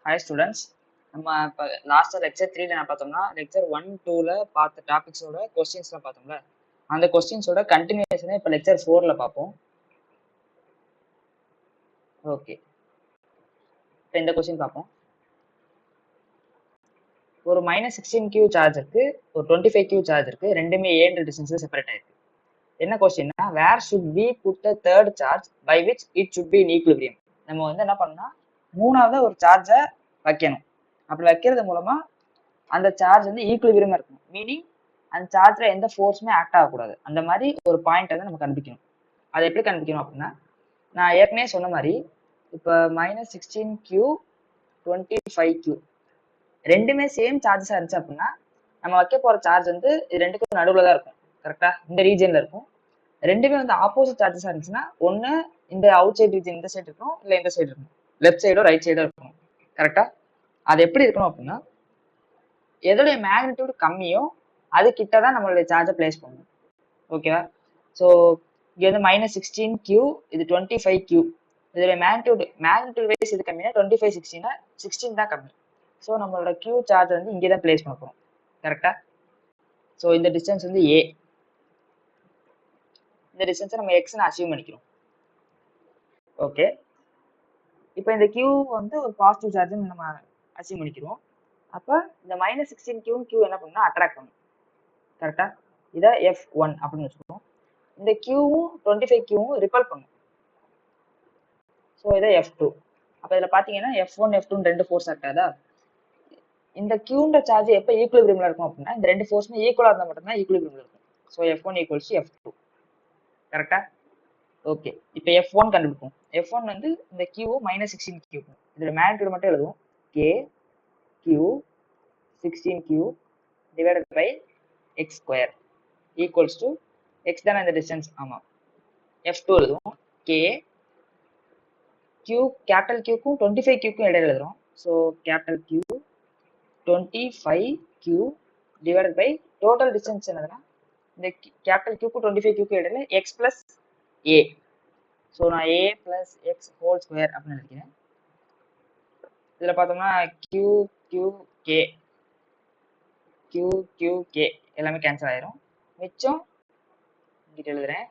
Hi students, நம்ம இப்போ லாஸ்ட்டாக லெக்சர் 3ல என்ன பார்த்தோம்னா லெக்சர் 1, 2ல பார்த்த டாபிக்ஸோட கொஸ்டின்ஸ்லாம் பார்த்தோம்ல. அந்த கொஸ்டின்ஸோட கண்டினியூஷனை இப்போ லெக்சர் 4ல பார்ப்போம். ஓகே, இப்போ இந்த கொஸ்டின் பார்ப்போம். ஒரு -16Q சார்ஜ் இருக்கு, ஒரு 25Q சார்ஜ் இருக்கு, ரெண்டுமே ஏன்ற டிஸ்டன்ஸ்ல செப்பரேட் ஆயிருக்கு. என்ன கொஸ்டின்னா, where should we put the third charge by which it should be in equilibrium. நம்ம வந்து என்ன பண்ணணும்னா மூணாவது ஒரு சார்ஜை வைக்கணும். அப்படி வைக்கிறது மூலமா அந்த சார்ஜ் வந்து ஈக்குலிபிரியமா இருக்கும். மீனிங் அந்த சார்ஜ்ல எந்த ஃபோர்ஸுமே ஆக்ட் ஆகக்கூடாது. அந்த மாதிரி ஒரு பாயிண்ட் வந்து நம்ம கண்டுபிடிக்கணும். அதை எப்படி கண்டுபிடிக்கணும் அப்படின்னா, நான் ஏற்கனவே சொன்ன மாதிரி இப்போ -16Q 25Q ரெண்டுமே சேம் சார்ஜஸா இருந்துச்சு அப்படின்னா நம்ம வைக்க போற சார்ஜ் வந்து இது ரெண்டுக்கும் நடுவில் தான் இருக்கும். கரெக்டா இந்த ரீஜன்ல இருக்கும். ரெண்டுமே வந்து ஆப்போசிட் சார்ஜஸா இருந்துச்சுன்னா ஒன்று இந்த அவுட் சைட் ரீஜன் இந்த சைடு இருக்கும், இல்லை இந்த சைடு இருக்கும், லெஃப்ட் சைடோ ரைட் சைடோ இருக்கணும். கரெக்டா அது எப்படி இருக்கணும் அப்படின்னா, எதோடைய மேக்னிடியூட் கம்மியோ அது கிட்ட தான் நம்மளுடைய சார்ஜை பிளேஸ் பண்ணணும். ஓகேவா? ஸோ இங்கே வந்து -16Q, இது 25Q. இதோடைய மேக்னிடியூட் வைஸ் இது கம்மினா 25 16 தான் கம்மி. ஸோ நம்மளோட Q சார்ஜ் வந்து இங்கே தான் பிளேஸ் பண்ண போகிறோம். கரெக்டா? ஸோ இந்த டிஸ்டன்ஸ் வந்து A. இந்த டிஸ்டன்ஸை நம்ம எக்ஸ்ன்னு அச்சீவ் பண்ணிக்கிறோம். ஓகே, இப்போ இந்த Q வந்து ஒரு பாசிட்டிவ் சார்ஜ்னு நம்ம அச்சீவ் பண்ணிக்கிறோம். அப்போ இந்த -16Q Q என்ன பண்ணா அட்ராக்ட் பண்ணும். கரெக்டா? இதை F1 அப்படின்னு வச்சுக்கணும். இந்த Qவும் 25Qவும் ரிப்பல் பண்ணும். ஸோ இதை F2. அப்போ இதில் பார்த்தீங்கன்னா F1 F2 ரெண்டு ஃபோர்ஸ் ஆக்டாதா. இந்த Qன்ற சார்ஜ் எப்போ ஈக்குலிபிரியம்ல இருக்கும் அப்படின்னா இந்த ரெண்டு ஃபோர்ஸுமே ஈக்குவலாக இருந்தால் மட்டும்தான் ஈக்குலிபிரியம்ல இருக்கும். So F1 = F2. கரெக்டா? ஓகே, இப்போ F1 கண்டுபிடிப்போம். F1 வந்து இந்த Q -16Q. இதோட மேக்னிடியூட் மட்டும் எழுதுவோம். K Q 16Q divided by x² equals to x தானே இந்த டிஸ்டன்ஸ். ஆமாம், F2 எழுதுவோம். K Q கேபிட்டல் Qக்கும் 25Qக்கும் இடையில எழுதுறோம். So capital Q 25Q divided by total distance என்னதுன்னா இந்த கேபிட்டல் Qக்கும் 25Qக்கும் இடையில x plus A. ஸோ நான் A plus x whole square அப்படின்னு நினைக்கிறேன். இதில் பார்த்தோம்னா QQK QQK எல்லாமே கேன்சல் ஆயிரும். மிச்சம் இங்கிட்ட எழுதுறேன்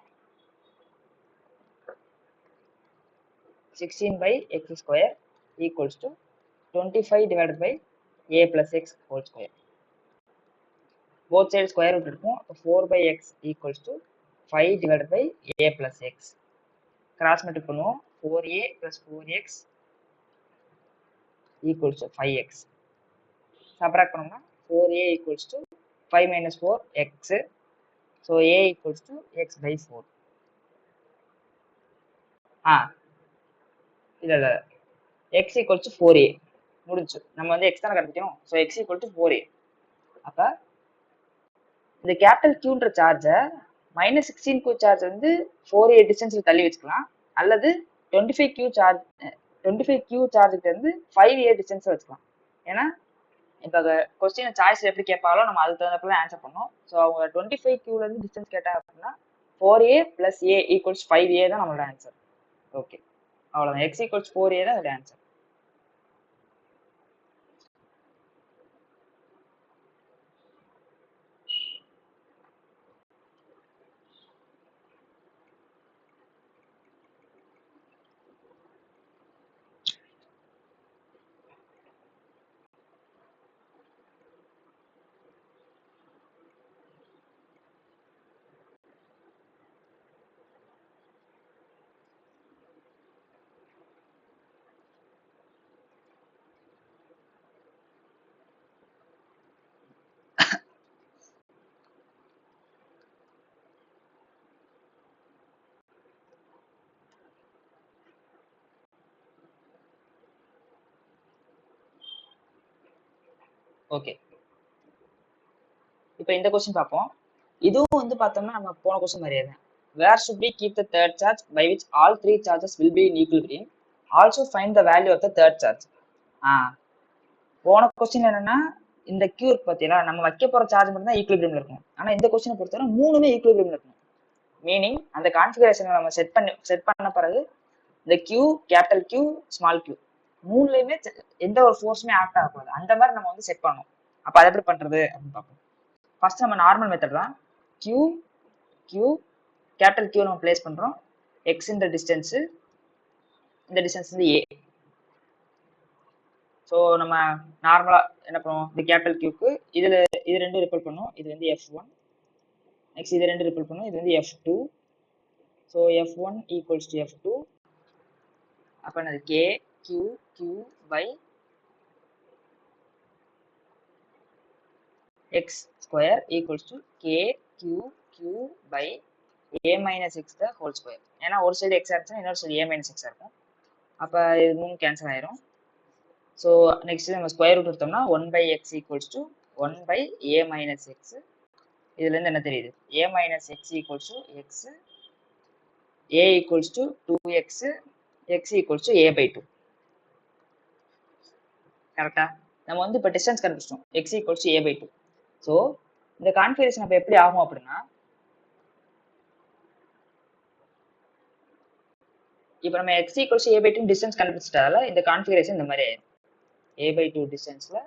16/x² equals to 25 divided by A plus x whole square. Both sides square root இருக்கும். 4/x equals to 5 divided by A plus x. Cross multiply பண்ணுவோம். 4A plus 4x equals to 5x. Subtract பண்ணோம்னா 4A equals to 5 minus 4 x. So A equals to x by 4. இல்லை x equals to 4A முடிஞ்சு. நம்ம வந்து x தானே கண்டுபிடிக்கணும். So x equal to 4A. அப்போ இந்த கேபிட்டல் Qன்ற சார்ஜை -16Q சார்ஜ் வந்து 4A டிஸ்டன்ஸில் தள்ளி வச்சுக்கலாம், அல்லது 25Q சார்ஜுக்கு வந்து 5A டிஸ்டன்ஸில் வச்சுக்கலாம். ஏன்னா இப்போ கொஸ்டின் சாய்ஸில் எப்படி கேட்பாங்களோ நம்ம அதுக்கு தகுந்தப்பல ஆன்சர் பண்ணோம். ஸோ அவங்க 25Qலேருந்து டிஸ்டன்ஸ் கேட்டாங்க அப்படின்னா 4A plus A equals 5A தான் நம்மளோட ஆன்சர். ஓகே, அவ்வளோதான். x equals 4A தான் அதோட ஆன்சர். ஓகே, இப்போ இந்த கொஸ்டின் பார்ப்போம். இதுவும் வந்து பார்த்தோம்னா நம்ம போன கொஸ்டின் மாதிரியே தான். Where should we keep the third charge by which all three charges will be in equilibrium? Also find the value of the third charge. போன கொஸ்டின் என்னன்னா இந்த Q பார்த்தீங்களா, நம்ம வைக்க போற சார்ஜ் மட்டும் தான் ஈக்குலிபிரியம்ல இருக்கும். ஆனால் இந்த கொஸ்டினை பொறுத்தவரை மூணுமே ஈக்குலிபிரியம்ல இருக்கும். மீனிங் அந்த கான்ஃபிகரேஷனை நம்ம செட் பண்ண பிறகு இந்த Q capital Q small Q மூணுலையுமே எந்த ஒரு ஃபோர்ஸுமே ஆக்ட் ஆகக்கூடாது. அந்த மாதிரி நம்ம வந்து செட் பண்ணணும். அப்போ அதை எப்படி பண்றது அப்படின்னு பார்ப்போம். ஃபர்ஸ்ட் நம்ம நார்மல் மெத்தட் தான். கியூ கியூ கேபிட்டல் கியூ நம்ம பிளேஸ் பண்றோம். எக்ஸ்ன்ற டிஸ்டன்ஸ், இந்த டிஸ்டன்ஸ் வந்து ஏ. ஸோ நம்ம நார்மலா என்ன பண்ணுவோம், இந்த கேபிட்டல் கியூக்கு இது ரெண்டும் ரிப்பல் பண்ணும். இது வந்து F1, நெக்ஸ்ட் இது ரெண்டு ரிப்பல் பண்ணும். இது வந்து F2. So F1 equals to F2. அப்போ என்னது K Q Q by X square equals to K Q Q by A minus X the whole square. ஏன்னா ஒரு சைடு எக்ஸா இருந்துச்சுன்னா இன்னொரு சைடு ஏ மைனஸ் எக்ஸா இருக்கும். அப்போ இது மூணு கேன்சல் ஆயிரும். ஸோ நெக்ஸ்ட் நம்ம ஸ்கொயர் ரூட் எடுத்தோம்னா 1/x equals to 1/a minus X. இதுலேருந்து என்ன தெரியுது, a minus x equals to x, a equals to 2x, x equals to a/2. கரெக்டா? நம்ம வந்து இப்போ டிஸ்டன்ஸ் கண்டுபிடிச்சோம், x equals to a/2. So இந்த கான்ஃபிகரேஷன் அப்போ எப்படி ஆகும் அப்படின்னா, இப்போ நம்ம x equals to a/2 distance கண்டுபிடிச்சிட்டால இந்த கான்ஃபிகரேஷன் இந்த மாதிரி ஆயிடும். a/2 டிஸ்டன்ஸ்ல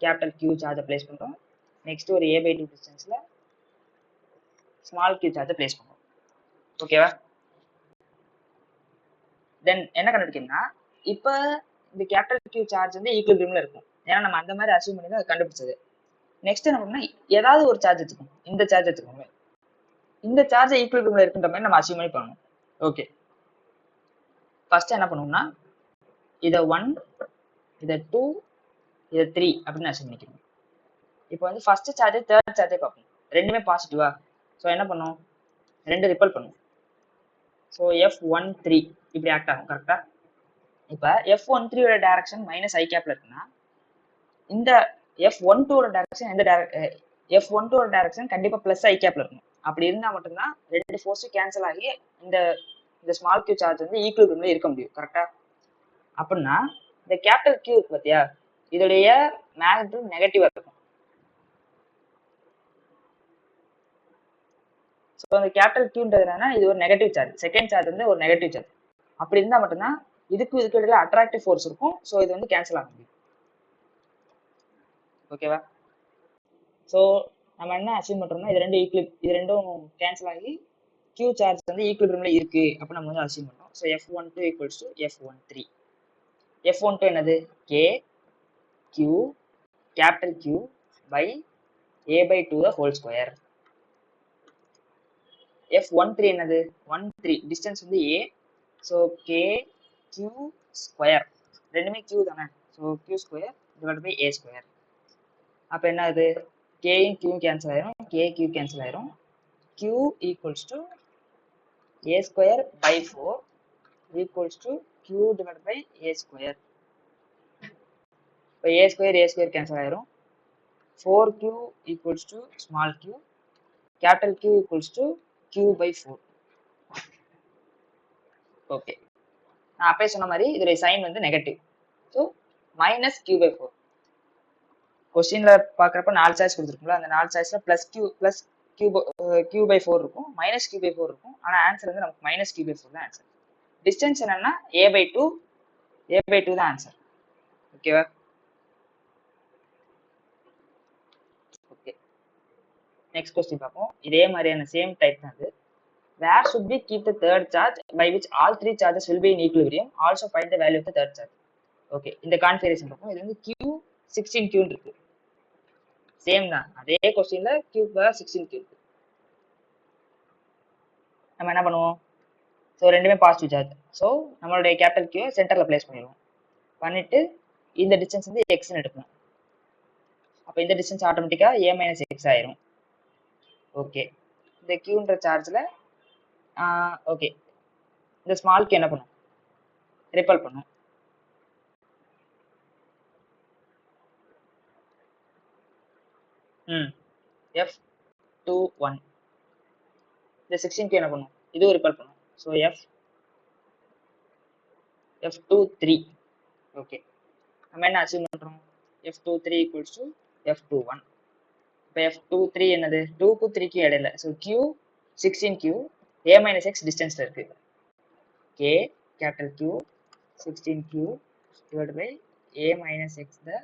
கேபிட்டல் கியூ சார்ஜை பிளேஸ் பண்ணுறோம். நெக்ஸ்ட் ஒரு a/2 டிஸ்டன்ஸ்ல ஸ்மால் கியூ சார்ஜை பிளேஸ் பண்ணுறோம். ஓகேவா? தென் என்ன கண்டுபிடிக்கணும்னா, இப்போ இந்த கேபிட்டல் கியூ சார்ஜ் வந்து ஈக்குவலிபிரியம்ல இருக்கும். ஏன்னா நம்ம அந்த மாதிரி அசியூம் பண்ணி தான் அதை கண்டுபிடிச்சது. நெக்ஸ்ட் என்ன பண்ணா, ஏதாவது ஒரு சார்ஜ் எடுத்துக்கணும். இந்த சார்ஜ் எடுத்துக்கோங்க. இந்த சார்ஜ் ஈக்குவலிபிரியம்ல இருக்குன்ற மாதிரி நம்ம அசியூம் பண்ணி பண்ணணும். ஓகே, ஃபர்ஸ்ட் என்ன பண்ணுவோம்னா, இதை 1, இதை 2, இதை 3 அப்படின்னு அசியூம் பண்ணிக்கணும். இப்போ வந்து ஃபர்ஸ்ட் சார்ஜ் தேர்ட் சார்ஜை பார்ப்போம். ரெண்டுமே பாசிட்டிவா? ஸோ என்ன பண்ணும், ரெண்டு ரிப்பல் பண்ணும். ஸோ F13 இப்படி ஆக்ட் ஆகும். கரெக்டா? இப்போ F13 டைரக்ஷன் மைனஸ் ஐ கேப்ல இருக்குன்னா, இந்த F12 டைரக்ஷன் எந்த F12 டைரக்ஷன் கண்டிப்பா பிளஸ் ஐ கேப்ல இருக்கும். அப்படி இருந்தா மட்டும்தான் ரெண்டு ஃபோர்ஸும் கேன்சல் ஆகி இந்த ஸ்மால் கியூ சார்ஜ் வந்து ஈக்குவலிபிரியம்ல இருக்க முடியும். கரெக்டா? அப்படின்னா இந்த கேபிட்டல் கியூ இருக்கு பார்த்தியா, இதோடைய மேக்னிட்யூட் நெகட்டிவா இருக்கும். ஸோ அந்த கேபிட்டல் கியூன்றது என்னன்னா, இது ஒரு நெகட்டிவ் சார்ஜ், செகண்ட் சார்ஜ் வந்து ஒரு நெகட்டிவ் சார்ஜ். அப்படி இருந்தா மட்டும்தான் இதுக்கு இடையில அட்ராக்டிவ் ஃபோர்ஸ் இருக்கும். ஸோ இது வந்து கேன்சல் ஆக முடியும். ஓகேவா? ஸோ நம்ம என்ன அச்சீவ் பண்றோம்னா, இது ரெண்டும் கேன்சல் ஆகி கியூ சார்ஜ் வந்து ஈக்குவலிபிரியம்ல இருக்கு அப்ப நம்ம வந்து அச்சீவ் பண்றோம். So F12 equals to F13. F12 என்னது, K Q capital Q by a/2 the whole square. F13 என்னது, 13 டிஸ்டன்ஸ் வந்து a. So K Q square, ரெண்டுமே கியூ தானே. So Q square divide by a square. அப்போ என்ன ஆகுது, கேயும் கியூ கேன்சல் ஆயிரும், கே கியூ கேன்சல் ஆயிரும். q equals to a square by 4 equals to q divide by a square. இப்போ a square cancel ஆயிரும். 4q equals to small q, capital q equals to q by 4. Okay, நான் அப்பயே சொன்ன மாதிரி இதோடைய sign வந்து negative. So minus q by 4. கொஸ்டின்ல பாக்குறப்ப 4 சாய்ஸ் கொடுத்துருக்கும்ல, அந்த 4 சாய்ஸ்ல பிளஸ் q பை 4 இருக்கும், மைனஸ் q பை 4 இருக்கும். ஆனா ஆன்சர் வந்து நமக்கு மைனஸ் q பை 4 தான் ஆன்சர். டிஸ்டன்ஸ் என்னன்னா a/2 தான் ஆன்சர். ஓகேவா? ஓகே, நெக்ஸ்ட் கொஸ்டின் பார்ப்போம். இதே மாதிரியான சேம் டைப் தான் இது. Where should we keep the third charge by which all three charges will be in equilibrium? Also find the value of the third charge. Okay, இந்த configuration பார்ப்போம். இது வந்து Q16Q இருக்கு. சேம் தான், அதே கொஸ்டின்ல Q16Q இருக்கு. நம்ம என்ன பண்ணுவோம், ஸோ ரெண்டுமே பாசிட்டிவ் சார்ஜ். ஸோ நம்மளுடைய கேபிட்டல் கியூ சென்டர்ல பிளேஸ் பண்ணிடுவோம். பண்ணிட்டு இந்த டிஸ்டன்ஸ் வந்து எக்ஸ்ன்னு எடுக்கணும். அப்போ இந்த டிஸ்டன்ஸ் ஆட்டோமேட்டிக்கா a மைனஸ் எக்ஸ் ஆயிரும். ஓகே, இந்த கியூன்ற சார்ஜ்ல ஓகே, இந்த ஸ்மால் கியூ என்ன பண்ணும், ரிப்பல் பண்ணும். F21 இந்த 16 என்ன பண்ணும், இதுவும் ரிப்பல் பண்ணும். So F23. ஓகே, நம்ம என்ன அச்சீவ் பண்றோம், F23 ஈக்குவல்ஸ் டு F21. இப்போ F23 என்னது, 2க்கும் 3க்கும் இடையில. So Q 16q a minus x டிஸ்டன்ஸ்ல இருக்கு. k capital Q 16q divided by a minus x the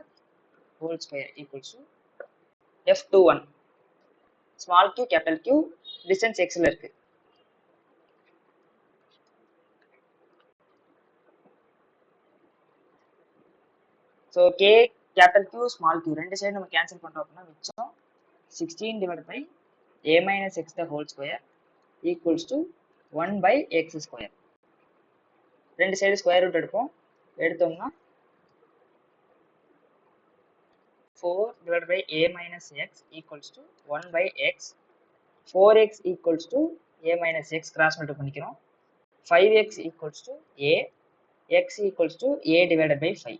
whole square equals to f21 small q capital Q distance x ல இருக்கு. So k capital Q small q ரெண்டு side நம்ம cancel பண்றோம் அப்படின்னா மிச்சம் 16 divided by a minus x the whole square equals to 1 by x square. ரெண்டு side square root எடுத்தோம்னா 4 divided by a minus x equals to 1 by x. 4x equals to a minus x cross multiply பண்ணிக்கிறோம். 5x equals to a, x equals to a divided by 5.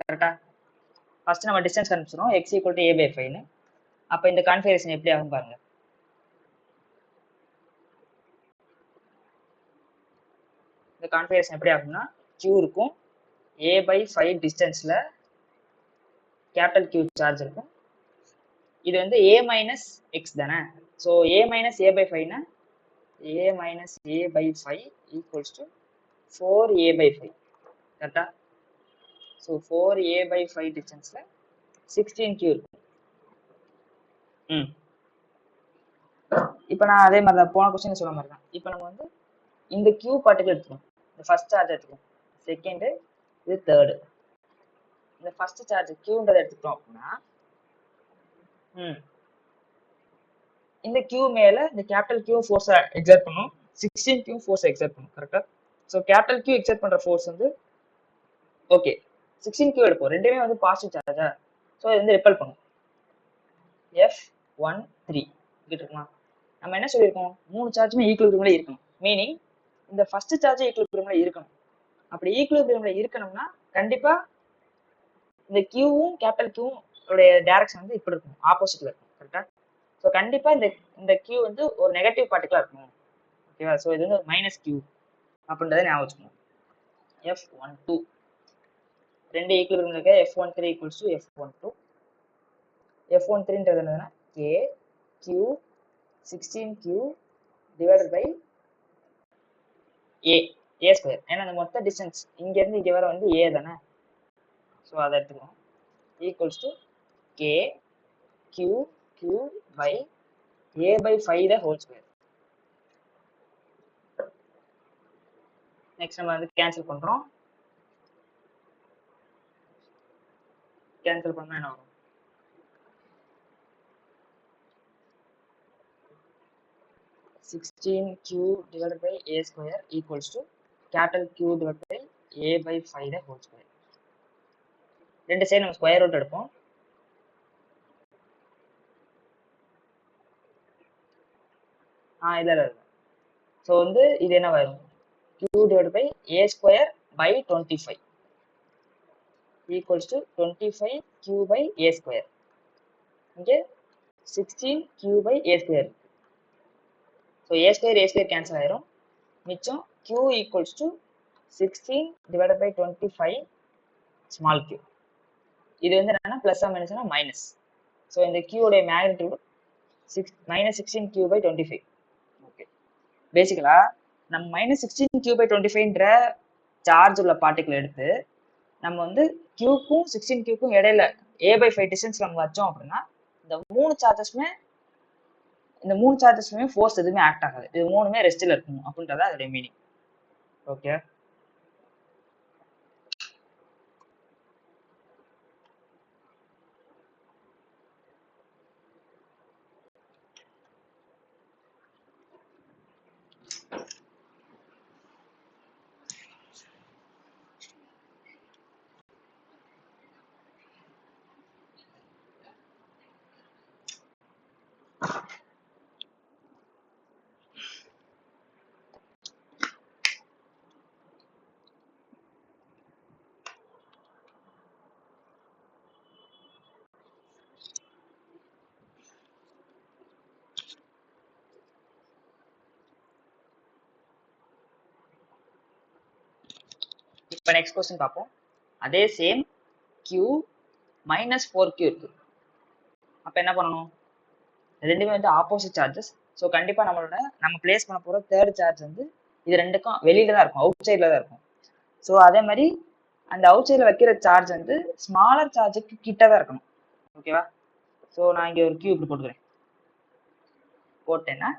கரெக்டா? First நம்ம distance கண்டுபிடிச்சோம் x equal to a by 5 னு. அப்ப இந்த configuration எப்படி ஆகும் பாருங்க. இந்த கான்ஃபிகரேஷன் எப்படி ஆகும்னா q இருக்கும், a by 5 டிஸ்டன்ஸ்ல கேபிட்டல் Q சார்ஜ் இருக்கும். இது வந்து a minus x தானே. So a minus a by 5 னா a minus a by 5 equals to 4a by 5. கரெக்டா? ஸோ 4a by 5 டிஸ்டன்ஸ்ல 16q இருக்கும். இப்போ நான் அதே மாதிரி தான் போன கொஸ்டின் சொல்ல மாதிரி தான். இப்போ நம்ம வந்து இந்த q பார்ட்டிகல் எடுத்துக்கோம். இந்த ஃபர்ஸ்ட் சார்ஜ் எடுத்துக்கோம், செகண்ட் இது தேர்டு. இந்த ஃபர்ஸ்ட் சார்ஜ் qன்றதை எடுத்துக்கிட்டோம் அப்படின்னா இந்த q மேல இந்த கேபிட்டல் Q ஃபோர்ஸை எக்ஸர்ட் பண்ணும், 16q ஃபோர்ஸை எக்ஸர்ட் பண்ணும். கரெக்டா? ஸோ கேபிட்டல் Q எக்ஸர்ட் பண்ற ஃபோர்ஸ் வந்து ஓகே 16q எடுப்போம், ரெண்டுமே வந்து பாசிட்டிவ் சார்ஜா. ஸோ இது வந்து ரிப்பல் பண்ணும். F13 இருக்குமா? நம்ம என்ன சொல்லியிருக்கோம், மூணு சார்ஜுமே ஈக்குவலிபிரியம்ல இருக்கணும். மீனிங் இந்த ஃபர்ஸ்ட் சார்ஜ் ஈக்குவலிபிரியம்ல இருக்கணும். அப்படி ஈக்குவலிபிரியம்ல இருக்கணும்னா கண்டிப்பா இந்த கியூவும் கேபிட்டல் கியூவும் உடைய டைரக்ஷன் வந்து இப்படி இருக்கும், ஆப்போசிட்ல இருக்கும். கரெக்டா? ஸோ கண்டிப்பா இந்த கியூ வந்து ஒரு நெகட்டிவ் பார்ட்டிகளா இருக்கணும். ஓகேவா? ஸோ இது வந்து மைனஸ் கியூ அப்படின்றத ஞாபகம் வச்சுக்கணும். F12 ரெண்டு ஈக்குவலிபிரியம்ல இருக்க F13 ஈக்குவல்ஸ் டு F12. F13ன்றது என்னதுன்னா k q 16q divided by a square. ஏன்னா அந்த மொத்த டிஸ்டன்ஸ் இங்க இருந்து இங்க வர வந்து a தானே. ஸோ அதை எடுத்துக்கணும். Equals to k q q by a by 5 the whole square. Next நம்ம வந்து கேன்சல் பண்றோம். கேன்சல் பண்ணா என்ன வரும்? (16q divided by a square equals to capital Q divided by a by 5 the whole square. ரெண்டு side நம்ம square root எடுப்போம். இல்ல. ஸோ வந்து இது என்ன வரும், q divided by a square by 25 equals to 25q by a square. இங்கே 16q by a square. So a square cancel ஆயிரும். மிச்சம் q equals to 16 divided by 25 small q. இது வந்து என்னன்னா பிளஸ் மைனஸ்னா மைனஸ். ஸோ இந்த q உடைய magnitude minus 16q by 25. Okay, பேசிக்கலா நம்ம minus 16q by 25ன்ற சார்ஜ் உள்ள பார்ட்டிகிள் எடுத்து நம்ம வந்து q-க்கும் 16q-க்கும் இடையில a by 5 டிஸ்டன்ஸ் நம்ம வச்சோம் அப்படின்னா இந்த மூணு சார்ஜஸ்மே ஃபோர்ஸ் எதுவுமே ஆக்ட் ஆகாது, இது மூணுமே ரெஸ்ட்ல இருக்கும் அப்படின்றத அதோட மீனிங். ஓகே, இப்போ நெக்ஸ்ட் क्वेश्चन பார்ப்போம். அதே சேம் q minus 4q இருக்கு. அப்ப என்ன பண்ணணும், ரெண்டுமே வந்து ஆப்போசிட் சார்ஜஸ். ஸோ கண்டிப்பாக நம்ம பிளேஸ் பண்ண போகிற தேர்ட் சார்ஜ் வந்து இது ரெண்டுக்கும் வெளியில தான் இருக்கும், அவுட் சைடில் தான் இருக்கும். ஸோ அதே மாதிரி அந்த அவுட் சைடில் வைக்கிற சார்ஜ் வந்து ஸ்மாலர் சார்ஜுக்கு கிட்ட தான் இருக்கணும். ஓகேவா? ஸோ நான் இங்கே ஒரு கியூ இப்படி போட்டுக்கிறேன். போட்டேன்னா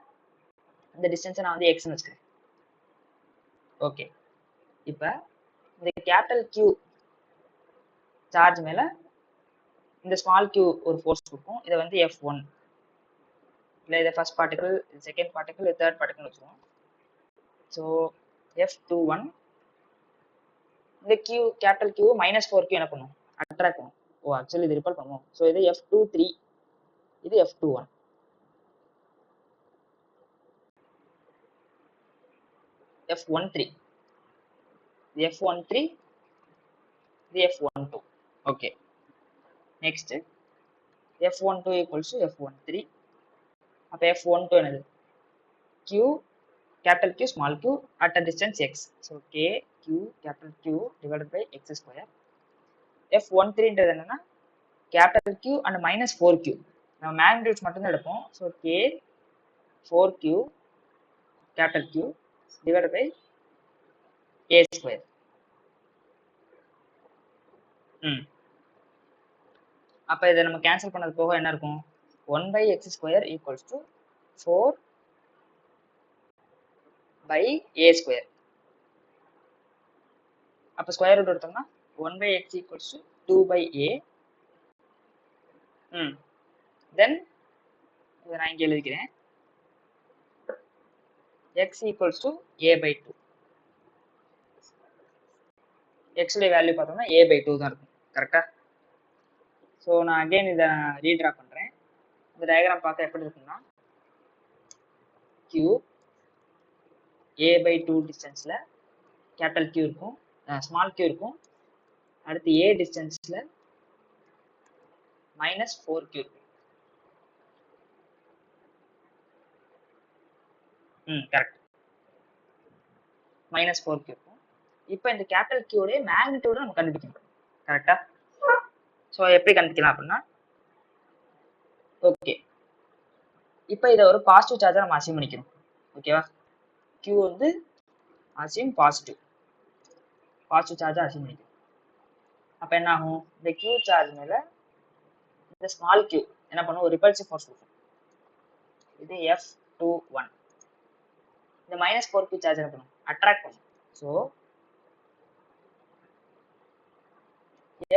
இந்த டிஸ்டன்ஸை நான் வந்து எக்ஸ்னு வச்சுக்கிறேன். ஓகே, இப்போ இந்த கேபிட்டல் கியூ சார்ஜ் மேலே இந்த ஸ்மால் கியூ ஒரு ஃபோர்ஸ் கொடுக்கும். இதை வந்து F1 இல்லை இதை first particle, second particle, third particle வச்சுருவோம். ஸோ F21 இந்த கியூ கேபிட்டல் கியூ -4Q என்ன பண்ணும்? அட்ராக்ட் பண்ணும். ஓ ஆக்சுவலி இது ரிப்பல் பண்ணும். ஸோ இது F23, இது F21. F13 இது F13, இது F12. Okay, next F12 equals to F13. அப்போ F12 என்னது? Q capital Q small q at a distance x. So K Q capital Q divided by x square. F13 ன்றது என்னன்னா capital Q and -4Q. நம்ம magnitudes மட்டும் தான் எடுப்போம். So K 4Q capital Q divided by A square. அப்போ இதை நம்ம cancel பண்ணது போக என்ன இருக்கும்? 1/x square equals to 4/a square. அப்போ ஸ்கொயர் ரூட் எடுத்தோம்னா 1/x equals to 2/a. தென் இதை நான் இங்கே எழுதிக்கிறேன். x equals to a/2. x உடைய வேல்யூ பார்த்தோம்னா a/2 தான் இருக்கும். கரெக்டா? ஸோ நான் அகெயின் இதை ரீட்ரா பண்ணுறேன். இந்த டயக்ராம் பார்க்க எப்படி இருக்குன்னா q a/2 டிஸ்டன்ஸில் கேபிட்டல் Q இருக்கும், ஸ்மால் q இருக்கும். அடுத்து a டிஸ்டன்ஸில் -4Q இருக்கும். கரெக்ட், -4Q இருக்கும். இப்போ இந்த கேபிட்டல் Q உடைய மேக்னிடியூட நம்ம கண்டுபிடிக்கணும். கரெக்டா? ஸோ எப்படி கண்டுபிடிக்கலாம் அப்படின்னா, ஓகே, இப்போ இதை ஒரு பாசிட்டிவ் சார்ஜை நம்ம அசியூம் பண்ணிக்கணும். ஓகேவா? Q வந்து அசியூம் பாசிட்டிவ் சார்ஜை அசியூம் பண்ணிக்கணும். அப்போ என்ன ஆகும்? இந்த Q சார்ஜ் மேலே இந்த ஸ்மால் q என்ன பண்ணும்? ஒரு ரிபல்சிவ் ஃபோர்ஸ் கொடுக்கும். இது F21. இந்த -4Q சார்ஜ் என்ன பண்ணும்? அட்ராக்ட் பண்ணும். So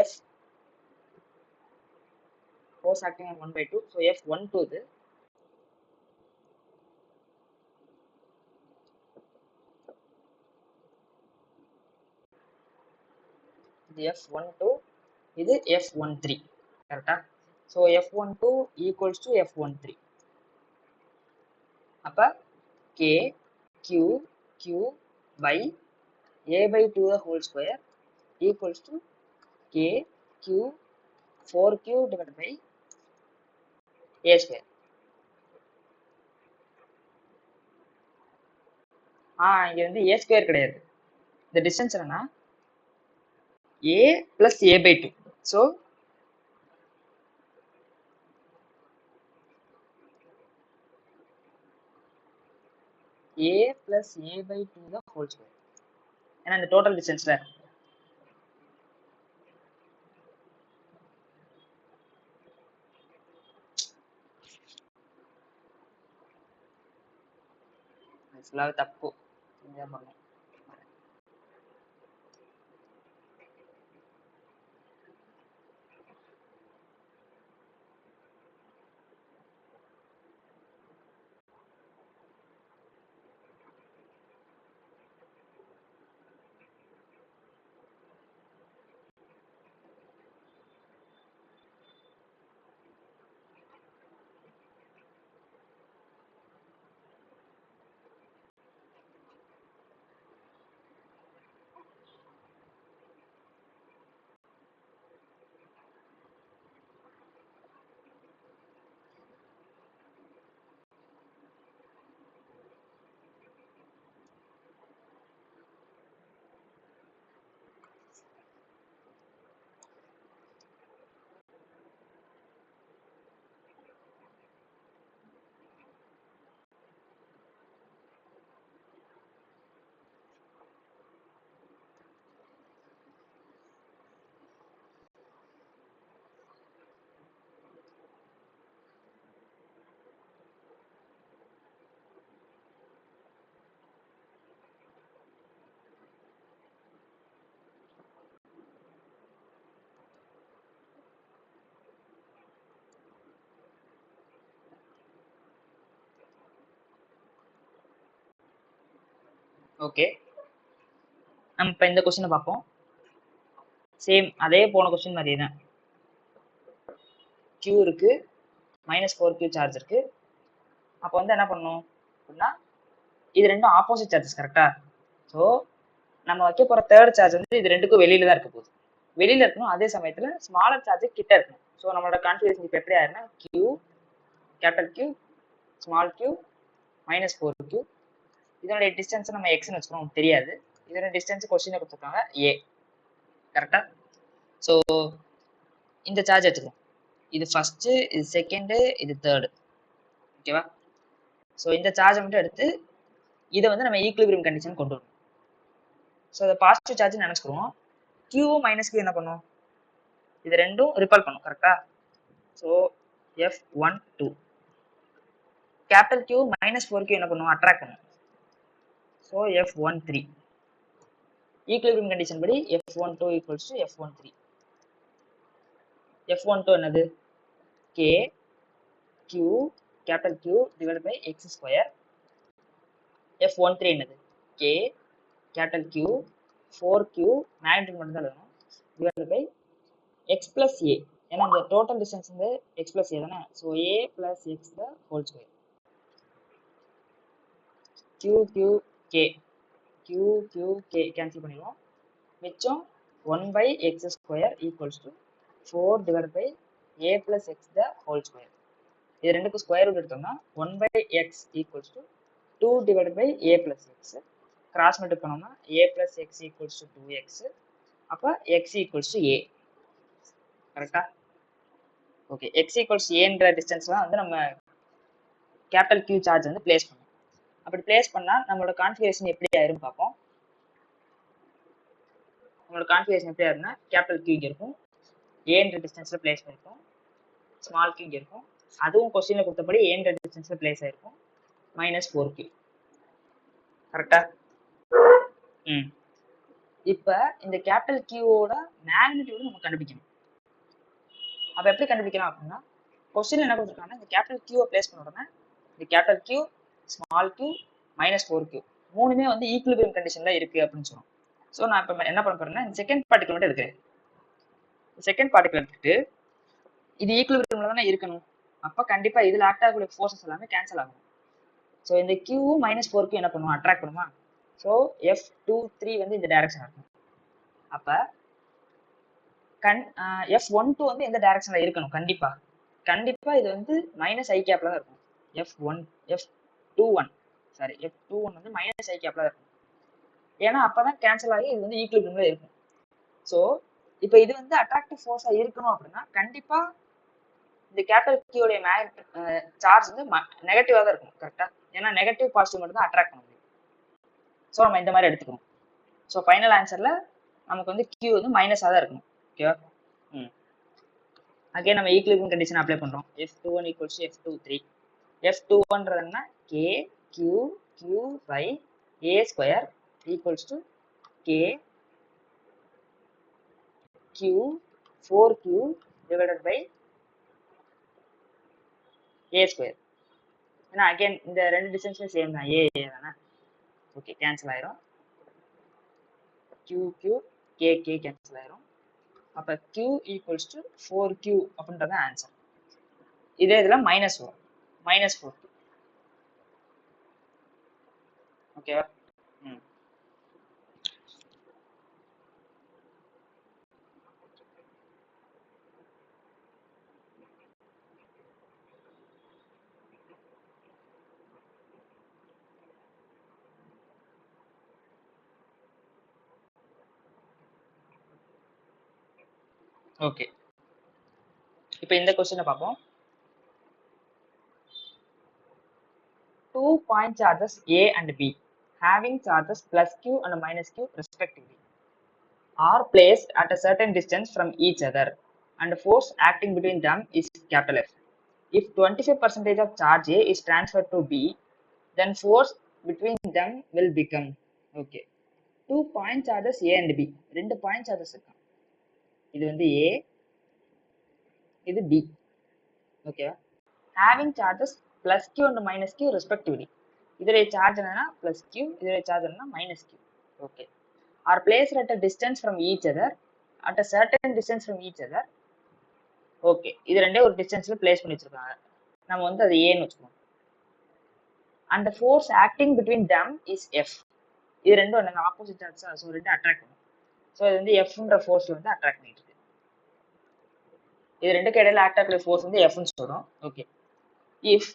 F force acting on 1/2. So F12 இது F12, இது F13. கரெக்டா? So F12 equals to F13. அப்போ K Q Q by a/2 the whole square equals to K Q 4Q divided by a square. இங்க வந்து a square கிடையாது. இந்த distance என்னன்னா a plus a/2. So a plus a/2 the whole square. ஏன்னா இந்த total டிஸ்டன்ஸ்ல ஃபுல்லாக தப்பு பண்ணும். ஓகே, நம்ம இப்போ இந்த கொஸ்டினை பார்ப்போம். சேம் அதே போன கொஸ்டின் மாதிரியே தான். Q இருக்கு, -4Q சார்ஜ் இருக்கு. அப்போ வந்து என்ன பண்ணணும் அப்படின்னா, இது ரெண்டும் ஆப்போசிட் சார்ஜஸ் கரெக்டா? ஸோ நம்ம வைக்க போற தேர்ட் சார்ஜ் வந்து இது ரெண்டுக்கும் வெளியில தான் இருக்க போகுது. வெளியில இருக்கணும், அதே சமயத்துல ஸ்மாலர் சார்ஜ் கிட்ட இருக்கணும். ஸோ நம்மளோட கான்ஃபிகரேஷன் இப்போ எப்படி ஆயிருன்னா Q, capital Q, small Q, -4Q. இதனுடைய டிஸ்டன்ஸ் நம்ம எக்ஸ்னு வச்சுக்கணும், தெரியாது. இதனுடைய டிஸ்டன்ஸ் கொஸ்டினை கொடுத்துருக்காங்க A, கரெக்டா? ஸோ இந்த சார்ஜ் எடுத்துக்கணும். இது ஃபர்ஸ்ட், இது செகண்ட், இது தேர்டு. ஓகேவா? ஸோ இந்த சார்ஜை மட்டும் எடுத்து இதை வந்து நம்ம ஈக்குலிபிரியம் கண்டிஷன் கொண்டு வரணும். ஸோ அதை பாசிட்டிவ் சார்ஜ் நினைச்சுக்குவோம். Q மைனஸ் Q என்ன பண்ணும்? இது ரெண்டும் ரிப்பல் பண்ணும் கரெக்டா? So F12. Capital Q -4Q என்ன பண்ணும்? அட்ராக்ட் பண்ணும். So F13. ஈக்குலிபிரியம் கண்டிஷன் படி F12 equals to F13. F12 என்னது? K Q capital Q divide by X square. F13 என்னது? K capital Q 4Q magnitude மட்டும் தான் எழுதணும், divide by x plus a. ஏன்னா இந்த டோட்டல் டிஸ்டன்ஸ் வந்து எக்ஸ் பிளஸ் ஏ தானே. So a plus x the whole square. Q Q K Q Q K cancel பண்ணிடுவோம். மிச்சம் 1 by x square equals to 4 divide by a plus x the whole square. இது ரெண்டுக்கும் square root எடுத்தோம்னா 1 by x equals to 2 divide by a plus x. Cross multiply பண்ணோம்னா a plus X equals to 2x. அப்போ x equals to ஏ, கரெக்டா? Okay, X equals ஏன்ற டிஸ்டன்ஸ்லாம் வந்து நம்ம capital Q charge வந்து பிளேஸ் பண்ணணும். அப்படி பிளேஸ் பண்ணால் நம்மளோட கான்ஃபிகரேஷன் எப்படி ஆயிரும் பார்ப்போம். நம்மளோட கான்ஃபிகரேஷன் எப்படி ஆயிரும்னா கேபிட்டல் Q இங்கே இருக்கும், ஏன்ற டிஸ்டன்ஸில் பிளேஸ் பண்ணியிருக்கோம், ஸ்மால் Q இங்கே இருக்கும், அதுவும் கொஸ்டினில் கொடுத்தபடி ஏன்ற டிஸ்டன்ஸில் பிளேஸ் ஆயிருக்கும், -4Q, கரெக்டா? இப்போ இந்த கேபிட்டல் Qவோட மேக்னிடியூட் நம்ம கண்டுபிடிக்கணும். அப்போ எப்படி கண்டுபிடிக்கலாம் அப்படின்னா, கொஸ்டின் என்ன கொடுத்துருக்காங்கன்னா இந்த கேபிட்டல் Qவை பிளேஸ் பண்ண உடனே இந்த capital Q, small Q, -4Q மூணுமே வந்து ஈக்குலிபிரியம் கண்டிஷன்ல இருக்கு அப்படின்னு சொல்லுவோம். ஸோ நான் இப்போ என்ன பண்ண போறேன்னா இந்த செகண்ட் பார்ட்டிகல் மட்டும் எடுக்கிறேன். செகண்ட் பார்ட்டிகல் எடுத்துட்டு இது ஈக்குலிபிரியம்ல தானே இருக்கணும். அப்போ கண்டிப்பா இதுல ஆக்ட் ஆகக்கூடிய ஃபோர்ஸஸ் எல்லாமே கேன்சல் ஆகும். ஸோ இந்த Qவும் -4Q என்ன பண்ணுவோம்? அட்ராக்ட் பண்ணுமா? ஸோ F23 வந்து இந்த டைரக்ஷன் இருக்கும். அப்ப F12 வந்து எந்த டைரக்ஷன்ல இருக்கணும்? கண்டிப்பா இது வந்து -i கேப்ல தான் இருக்கும். F21 வந்து -i கேப்ல தான் இருக்கும். ஏன்னா அப்பதான் கேன்சல் ஆகி இது வந்து ஈக்குலிபிரியம்ல இருக்கும். ஸோ இப்போ இது வந்து அட்ராக்டிவ் ஃபோர்ஸா இருக்கணும் அப்படின்னா கண்டிப்பா இந்த கேபிட்டல் Qயோடைய சார்ஜ் வந்து நெகட்டிவா தான் இருக்கும், கரெக்டா? ஏன்னா நெகட்டிவ் பாசிட்டிவ் மட்டும் தான் அட்ராக்ட் பண்ண முடியும். ஸோ நம்ம இந்த மாதிரி எடுத்துக்கணும். ஸோ ஃபைனல் ஆன்சர்ல நமக்கு வந்து Q வந்து மைனஸாக தான் இருக்கும். ஓகேவா? அகைன் நம்ம ஈக்குலிபிரியம் கண்டிஷன் அப்ளை பண்றோம். F21 equals F23. F21 என்ன? K Q Q by A square equals to K Q 4Q divided by A square. ஏன்னா அகைன் இந்த ரெண்டு டிஸ்டன்ஸுமே சேம் தான், ஏ தானே. ஓகே, கேன்சல் ஆயிரும். Q Q K K cancel ஆயிரும். அப்போ Q ஈக்குவல்ஸ் டு 4Q அப்படின்றது ஆன்சர். இதே இதில் மைனஸ் வரும், -4Q. ஓகேவா? ஓகே, இப்போ இந்த கொஸ்டினை பார்ப்போம். 2 point charges A and B having charges +Q and -Q respectively are placed at a certain distance from each other and the force acting between them is capital F. If 25% of charge A is transferred to B, then force between them will become, okay, 2 point charges A and B. ரெண்டு point charges இருக்கு. இது வந்து A, இது B. ஓகேவா? Having charges +Q and -Q respectively. இதோடைய charge என்னன்னா plus q, இதோடைய charge என்னன்னா minus q. Okay. Are placed at a distance from each other at a certain distance from each other. Okay, இது ரெண்டே ஒரு டிஸ்டன்ஸ்ல பிளேஸ் பண்ணி வச்சிருக்காங்க. நம்ம வந்து அது ஏன்னு வச்சுக்கோம். And force acting between them is F. இது ரெண்டும் என்னங்க ஆப்போசிட் சார்ஜ், ஸோ ரெண்டு அட்ராக்ட் பண்ணும். ஸோ இது வந்து எஃப்ன்ற ஃபோர்ஸ் வந்து அட்ராக்ட் பண்ணிட்டு இருக்கு. இது ரெண்டுக்கு இடையில ஆக்ட் ஆகக்கூடிய ஃபோர்ஸ் வந்து எஃப்னு சொல்றோம். Okay. If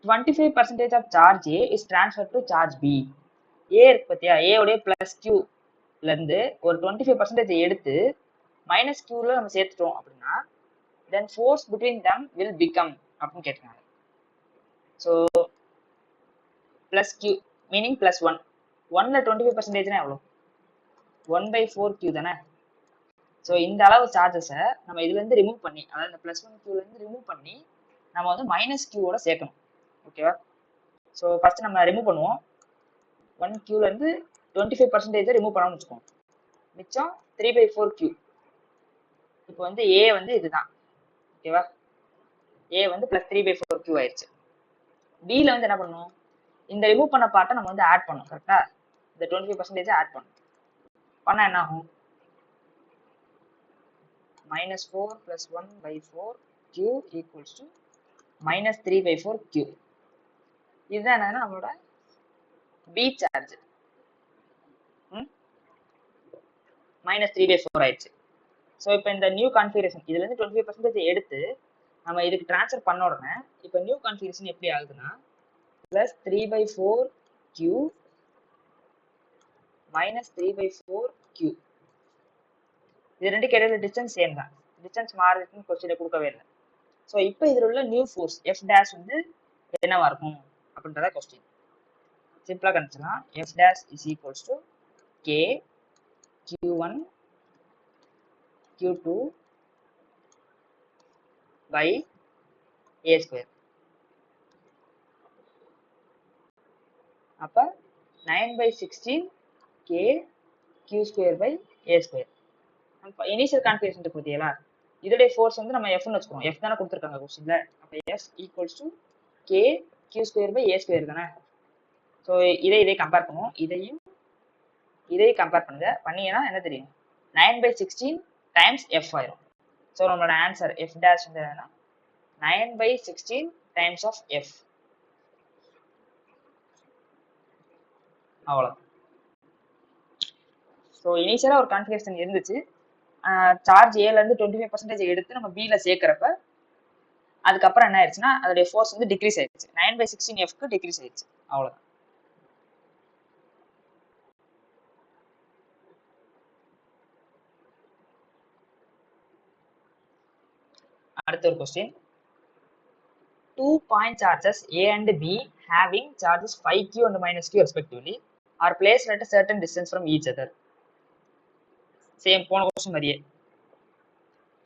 25% of charge A is transfer to charge B. A இருக்கு பார்த்தியா, ஏ உடைய பிளஸ் கியூல இருந்து ஒரு 25% எடுத்து மைனஸ் கியூல நம்ம சேர்த்துட்டோம் அப்படின்னா then force between them will become அப்படின்னு கேட்குறாங்க. So plus Q meaning plus 1. 1ல 25%னா எவ்வளோ? 1/4 கியூ தானே. ஸோ இந்த அளவு சார்ஜஸை நம்ம இதுலேருந்து ரிமூவ் பண்ணி, அதாவது இந்த ப்ளஸ் 1 கியூலேருந்து ரிமூவ் பண்ணி நம்ம வந்து மைனஸ் கியூவோட சேர்க்கணும். ஓகேவா? ஸோ ஃபஸ்ட்டு நம்ம ரிமூவ் பண்ணுவோம். 1 கியூலேருந்து 25% ரிமூவ் பண்ணணும்னு வச்சுக்கோங்க. மிச்சம் 3/4 கியூ. இப்போ வந்து ஏ வந்து இதுதான். ஓகேவா? ஏ வந்து ப்ளஸ் 3/4 கியூ ஆயிடுச்சு. பியில் வந்து என்ன பண்ணணும்? இந்த ரிமூவ் பண்ண பார்ட்டை நம்ம வந்து ஆட் பண்ணணும். கரெக்டாக? இந்த 25% ஆட் பண்ணணும். பண்ணால் என்ன ஆகும்? -4 plus 1/4 q equals to -3/4 q. இதுதான் என்னன்னா நம்மளோட பி சார்ஜ். -3/4 ஆயிடுச்சு. ஸோ இப்போ இந்த நியூ கான்ஃபிகரேஷன் இதுல இருந்து 25% எடுத்து நம்ம இதுக்கு ட்ரான்ஸ்ஃபர் பண்ண உடனே இப்போ நியூ கான்ஃபிகரேஷன் எப்படி ஆகுதுன்னா +3/4 q -3/4 q. இது ரெண்டுக்கு இடையில டிஸ்டன்ஸ் சேம் தான். டிஸ்டன்ஸ் மாறுதுன்னு கொஸ்டின்ல கொடுக்கவே இல்லை. ஸோ இப்போ இதில் உள்ள நியூ ஃபோர்ஸ் எஃப் டேஷ் வந்து என்னவா இருக்கும் அப்படின்றத கொஸ்டின். சிம்பிளாக கணிச்சலாம். F dash is equals to K q1 q2 by a square. அப்போ 9/16 k q square by a ஸ்கொயர். இனிஷியல் கான்ஃபிகரேஷன் கொடுத்தீங்களா, இதோடைய ஃபோர்ஸ் வந்து நம்ம எஃப்னு வச்சுக்கோம். எஃப் தானே கொடுத்துருக்காங்க கொஸ்டின்ல. அப்போ f equals to K Q square by a square தானே. ஸோ இதை கம்பேர் பண்ணுவோம். இதையும் கம்பேர் பண்ணுங்க. பண்ணீங்கன்னா என்ன தெரியும்? 9/16 டைம்ஸ் எஃப் ஆயிரும். ஸோ நம்மளோட ஆன்சர் எஃப் டேஷ் வந்து என்னன்னா 9/16 டைம்ஸ் ஆஃப் எஃப். அவ்வளோ. ஸோ இனிஷியலாக ஒரு கான்ஃபிகரேஷன் இருந்துச்சு. சார்ஜ் ஏலேருந்து 25% எடுத்து நம்ம பியில் சேர்க்குறப்ப அதுக்கப்புறம் என்ன ஆயிடுச்சுன்னா அதோடைய ஃபோர்ஸ் வந்து டிக்ரீஸ் ஆயிடுச்சு. 9/16 எஃப்க்கு டிக்ரீஸ் ஆயிடுச்சு. அவ்வளோதான். அடுத்த ஒரு question. 2 point charges A and B having charges 5q and -q respectively are placed at a certain distance from each other. Same போன கொஸ்டின் மாதிரியே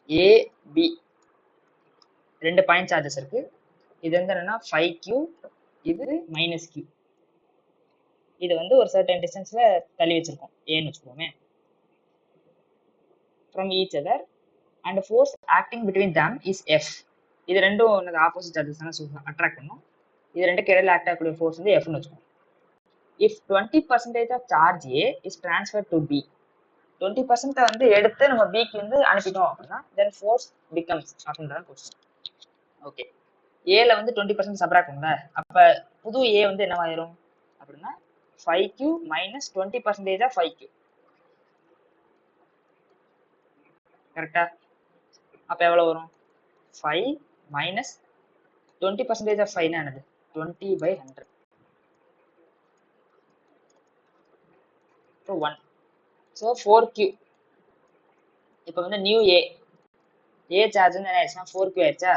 A B ரெண்டு பாயிண்ட் சார்ஜஸ் இருக்கு. இது வந்து என்னன்னா 5q, இது -q. இது வந்து ஒரு சர்டன் டிஸ்டன்ஸ்ல தள்ளி வச்சிருக்கோம் ஏன்னு வச்சுக்கோமே. from each other and force acting between them is F. இது ரெண்டும் ஆப்போசிட் சார்ஜஸ் தானே அட்ராக்ட் பண்ணும். இது ரெண்டுக்கு இடையில ஆக்ட் ஆகக்கூடிய ஃபோர்ஸ் வந்து எஃப்னு வச்சுக்கோம். If 20% of charge A is transfer to B. 20% வந்து எடுத்து நம்ம பிக்கு வந்து அனுப்பிட்டோம் அப்படின்னா தென் ஃபோர்ஸ் பிகம்ஸ் அப்படின்றத கொஸ்டின். ஓகே. ஏல வந்து 20% சப்ராக்ட் பண்ணுங்க. அப்போ புது ஏ வந்து என்னவாயிரும் அப்படின்னா 5q - 20% ஆஃப் 5q. கரெக்டா? அப்போ எவ்வளோ வரும்? 5 - 20% ஆஃப் 5 என்னது? 20/100. ஸோ 1. So 4q. இப்போ வந்து நியூ ஏ சார்ஜ் வந்து என்ன ஆயிடுச்சுன்னா 4q ஆயிடுச்சா.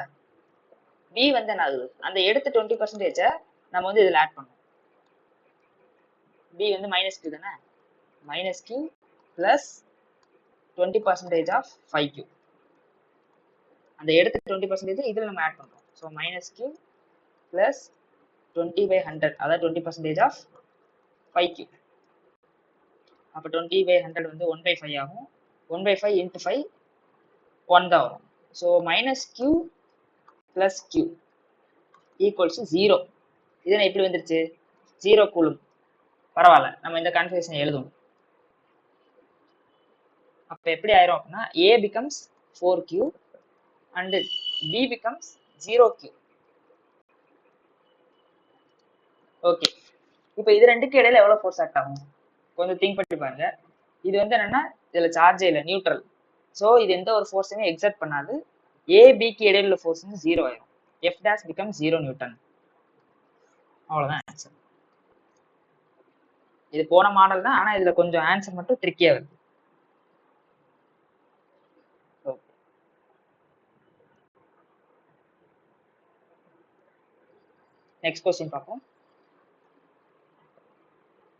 பி வந்து என்ன ஆகுது? அந்த எடுத்து 20% நம்ம வந்து இதில் ஆட் பண்ணோம். பி வந்து -q தானே. -q + 20% of 5q. அந்த எடுத்து 20% இதில் நம்ம ஆட் பண்ணுறோம். ஸோ -q + 20/100, அதாவது 20% ஆஃப் 5q. அப்போ 20/100 வந்து 1/5 ஆகும். 1/5 × 5 1 தான் வரும். So -q + q equals 0. இது எப்படி வந்துருச்சு? 0 கூலும். பரவாயில்ல, நம்ம இந்த கான்ஃபிகரேஷன் எழுதுவோம். அப்ப எப்படி ஆயிரும் அப்படின்னா A becomes 4Q and B becomes 0Q. Okay, இப்போ இது ரெண்டுக்கு இடையில எவ்வளவு ஃபோர்ஸ் ஆக்ட் ஆகும் கொஞ்சம் திங்க் பண்ணி பாருங்க. இது வந்து என்னன்னா இதுல சார்ஜே இல்லை, நியூட்ரல். ஸோ இது எந்த ஒரு ஃபோர்ஸுமே எக்ஸர்ட் பண்ணாது. ஏபிக்கு இடையில உள்ள ஃபோர்ஸ் வந்து 0 ஆயிரும். F dash becomes 0 Newton. அவ்வளவுதான் ஆன்சர். இது போன மாடல் தான், ஆனா இதுல கொஞ்சம் ஆன்சர் மட்டும் ட்ரிக்கியா வருது. நெக்ஸ்ட் கொஸ்டின் பார்ப்போம்.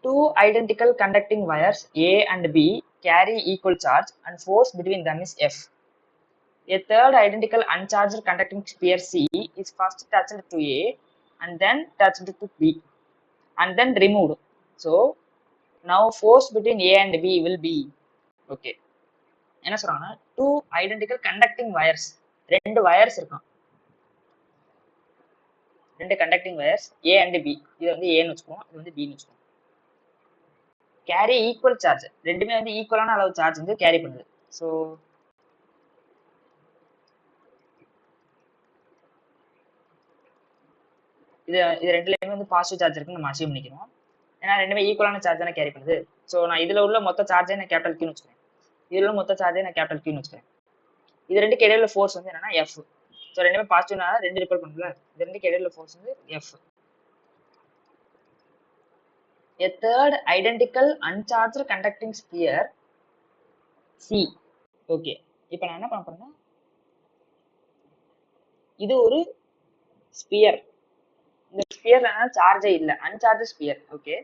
Two identical conducting wires A and B carry equal charge and force between them is F. A third identical uncharged conducting sphere C is first touched to A and then touched to B and then removed. So now force between A and B will be, okay, என்ன சொல்றாங்கன்னா two identical conducting wires, ரெண்டு wires இருக்கும், ரெண்டு conducting wires A and B. இது வந்து A ன்னு வச்சுக்குவோம், இது வந்து B ன்னு வச்சுக்குவோம். கேரி ஈக்குவல் சார்ஜ், ரெண்டுமே வந்து ஈக்குவலான அளவு சார்ஜ் வந்து கேரி பண்ணுது. ஸோ இது ரெண்டுலேயுமே வந்து பாசிட்டிவ் சார்ஜ் இருக்குன்னு நம்ம அசியூம் பண்ணிக்கிறோம். ஏன்னா ரெண்டுமே ஈக்குவலான சார்ஜ் தானே கேரி பண்ணுது. ஸோ நான் இதில் உள்ள மொத்த சார்ஜை நான் கேபிட்டல் கியூன்னு வச்சுக்கிறேன், இதில் உள்ள மொத்த சார்ஜை நான் கேபிட்டல் கியூன்னு வச்சுக்கிறேன். இது ரெண்டுக்கு இடையில ஃபோர்ஸ் வந்து என்னன்னா F. ஸோ ரெண்டுமே பாசிட்டிவ்னா ரெண்டு ரிப்பல் பண்ணல, இது ரெண்டுக்கு இடையில ஃபோர்ஸ் வந்து F. A third identical uncharged conducting sphere C. Okay, இப்போ நான் என்ன பண்ண போறேன்னா இது ஒரு ஸ்பியர், இந்த ஸ்பியர்ல சார்ஜே இல்ல, uncharged sphere. Okay,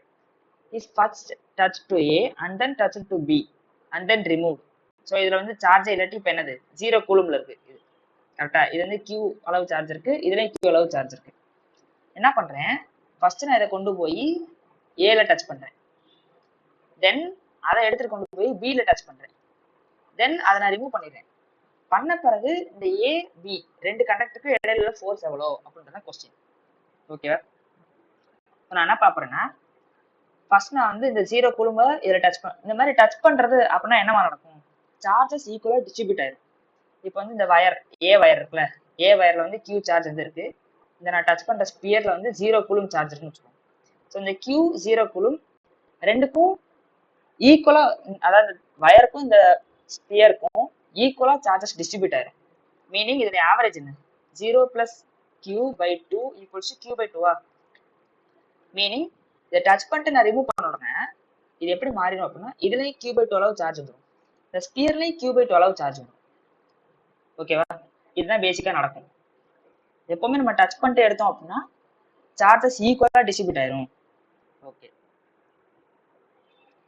is first touch to A and then touch to B and then remove. So இதுல வந்து சார்ஜே இல்லாட்டி இப்போ என்னது 0 கூலும்ல இருக்கு. இது கரெக்டா, இது வந்து Q அளவு சார்ஜ் இருக்கு, இதுலயும் Q அளவு சார்ஜ் இருக்கு. என்ன பண்றேன், ஃபர்ஸ்ட் நான் இதை கொண்டு போய் ஏல டச் பண்றேன், தென் அதை எடுத்துட்டு கொண்டு போய் B ல டச் பண்றேன், தென் அதை நான் ரிமூவ் பண்ணிடுறேன். பண்ண பிறகு இந்த A B ரெண்டு கண்டக்டருக்கு இடையில ஃபோர்ஸ் எவ்வளோ அப்படின்றத கொஸ்டின். ஓகேவா, நான் என்ன பாக்குறேன்னா ஃபர்ஸ்ட் நான் வந்து இந்த 0 கூலும்ப இதுல டச் இந்த மாதிரி டச் பண்றது அப்படின்னா என்னவா நடக்கும், சார்ஜஸ் ஈக்குவலா டிஸ்ட்ரிபியூட் ஆயிடும். இப்போ வந்து இந்த வயர் A வயர் இருக்குல்ல, A வயர்ல வந்து Q சார்ஜ் வந்து இருக்கு, இந்த நான் டச் பண்ற ஸ்பியர்ல வந்து 0 கூலும் சார்ஜ் இருக்குன்னு வச்சுக்கோங்க. ஸோ இந்த Q 0 கூலும் ரெண்டுக்கும் ஈக்குவலா, அதாவது வயருக்கும் இந்த ஸ்பியருக்கும் ஈக்குவலா சார்ஜஸ் டிஸ்ட்ரிபியூட் ஆயிடும். மீனிங் இதோட ஆவரேஜ் என்ன, 0 plus Q/2 equals Q/2. Meaning இதை டச் பண்ணிட்டு நான் ரிமூவ் பண்ண உடனே இது எப்படி மாறிடும் அப்படின்னா இதுலயும் Q/2 அளவு சார்ஜ் வந்துடும், இந்த ஸ்பியர்லயும் Q/2 அளவு சார்ஜ் வந்துடும். ஓகேவா, இதுதான் பேசிக்கா நடக்கும். எப்பவுமே நம்ம டச் பண்ணிட்டு எடுத்தோம் அப்படின்னா சார்ஜஸ் ஈக்குவலா டிஸ்ட்ரிபியூட் ஆயிரும். ஓகே,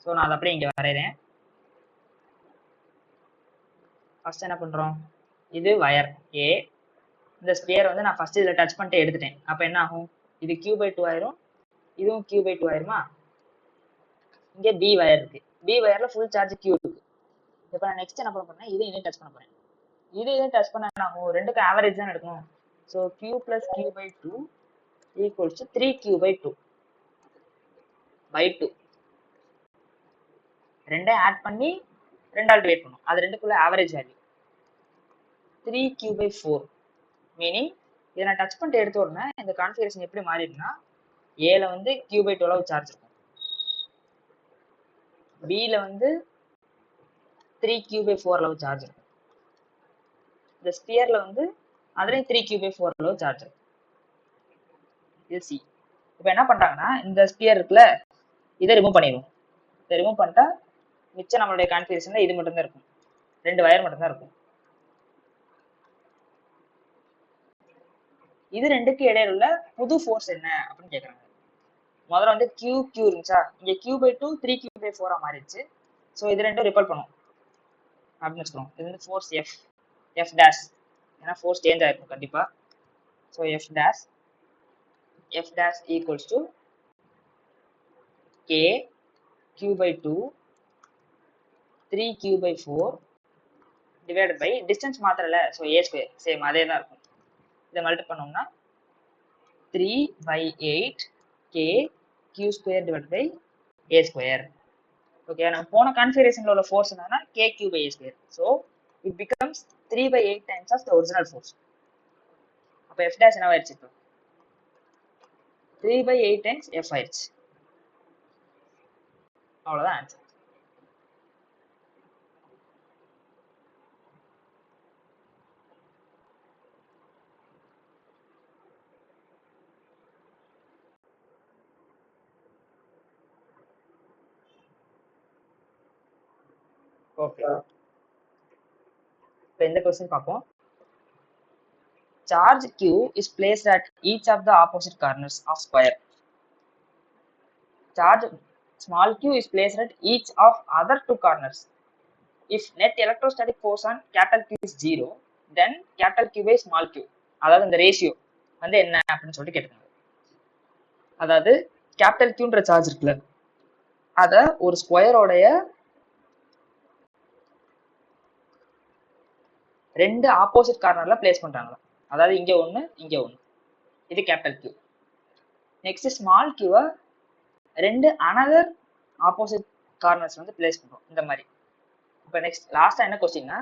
ஸோ நான் அதை அப்படியே இங்க வரைகிறேன். ஃபர்ஸ்ட் என்ன பண்றோம், இது வயர் A, இந்த ஸ்பியர் வந்து நான் ஃபர்ஸ்ட் இதில் டச் பண்ணிட்டு எடுத்துட்டேன். அப்போ என்ன ஆகும், இது Q/2 ஆயிரும், இதுவும் Q/2 ஆயிருமா. இங்கே B வயர் இருக்கு, B வயர்ல ஃபுல் சார்ஜ் Q இருக்கு. இப்போ நான் நெக்ஸ்ட் என்ன பண்ண போறேன், இதையும் டச் பண்ண போறேன். இதையும் டச் பண்ண என்ன ஆகும், ரெண்டுக்கு ஆவரேஜ் தான் எடுக்கணும். So Q plus Q/2 equals 3Q/2 2. ரெண்டையும் ஆட் பண்ணி ரெண்டால் டிவைட் பண்ணும், அது ரெண்டுக்குள்ள ஆவரேஜ் வேல்யூ 3Q/4. மீனிங் இதை நான் டச் பண்ணிட்டு எடுத்த உடனே இந்த கான்ஃபிகரேஷன் எப்படி மாறிடுனா ஏல வந்து Q/2 அளவு சார்ஜ் இருக்கும், பில வந்து 3Q/4 அளவு சார்ஜ் இருக்கும், இந்த ஸ்பியர்ல வந்து அதுலயும் 3Q/4 அளவு சார்ஜ் இருக்கும். இது சி. இப்போ என்ன பண்றாங்கன்னா இந்த ஸ்பியர் இருக்குல்ல, இதை ரிமூவ் பண்ணிடுவோம். இதை ரிமூவ் பண்ணிட்டா மிச்சம் நம்மளுடைய கான்ஃபிகரேஷன்ல இது மட்டும் தான் இருக்கும், ரெண்டு வயர் மட்டும் தான் இருக்கும். இது ரெண்டுக்கு இடையில உள்ள புது ஃபோர்ஸ் என்ன அப்படின்னு கேட்கறாங்க. முதல்ல வந்து Q இருந்துச்சா, இங்க Q/2 3Q/4 மாறிடுச்சு. ஸோ இது ரெண்டும் ரிப்பல் பண்ணும் அப்படின்னு வச்சுக்கோங்க. இது வந்து ஃபோர்ஸ் F dash, ஏன்னா ஃபோர்ஸ் சேஞ்ச் ஆயிருக்கும் கண்டிப்பா. So F dash equals to K Q/2 3Q/4 divided by distance மாத்திரல, ஸோ A² சேம் அதே தான் இருக்கும். இதை மல்டிப்ளை பண்ணோம்னா 3/8 K q square divided by a square. Okay, நம்ம போன கான்ஃபிகரேஷன்ல உள்ள ஃபோர்ஸ் என்னன்னா kq by a square. So it becomes 3/8 times of the original force. அப்ப f dash என்ன ஆயிடுச்சு இப்போ 3/8 times f ஆயிடுச்சு. அவ்வளவுதான் ஆன்சர். ஓகே, இப்போ இந்த क्वेश्चन பார்ப்போம். Charge q is placed at each of the opposite corners of square. Charge small q is placed at each of other two corners. If net electrostatic force on capital Q is 0, then capital Q by small q. அதாவது இந்த ratio வந்து என்ன அப்படின்னு சொல்லிட்டு கேட்டுருக்காங்க. அதாவது capital கியூன்ற charge இருக்குல்ல, அத ஒரு ஸ்கொயரோடைய ரெண்டு ஆப்போசிட் கார்னர்ல பிளேஸ் பண்றாங்க. அதாவது இங்க ஒண்ணு இங்க ஒண்ணு, இது கேபிட்டல் கியூ. நெக்ஸ்ட் ஸ்மால் கியூவை ரெண்டு அனதர் ஆப்போசிட் கார்னர்ஸ் வந்து பிளேஸ் பண்றோம் இந்த மாதிரி. இப்போ நெக்ஸ்ட் லாஸ்டா என்ன கொஸ்டின்னா,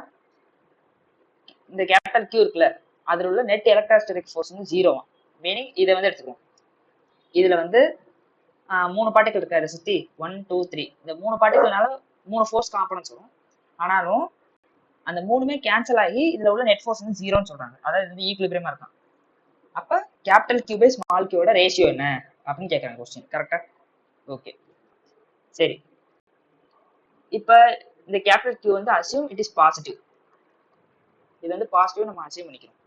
இந்த கேபிட்டல் கியூ இருக்குல்ல, அதில் உள்ள நெட் எலக்ட்ரோஸ்டாட்டிக் ஃபோர்ஸ் வந்து 0, மீனிங் இதை வந்து எடுத்துக்குவோம். இதுல வந்து 3 பார்ட்டிகல் இருக்கு, அதை சுத்தி 1 2 3, இந்த 3 பார்ட்டிகல்னால 3 ஃபோர்ஸ் காம்பனன்ட்ஸ் வரும். ஆனாலும் அந்த 3மே கேன்சல் ஆகி இதுல உள்ள நெட் ஃபோர்ஸ் வந்து 0ன்னு சொல்றாங்க. அதாவது இது ஈக்குலிபிரியமா இருக்கான். அப்ப கேபிட்டல் கியூ பை ஸ்மால் கியூவோட ரேஷியோ என்ன அப்படின்னு கேட்கறாங்க கொஸ்டின். கரெக்டா? ஓகே, சரி. இப்ப இந்த கேபிட்டல் கியூ வந்து அசியூம் இட் இஸ் பாசிட்டிவ். இது வந்து பாசிட்டிவ் நம்ம அசியூம் பண்ணிக்கிறோம்.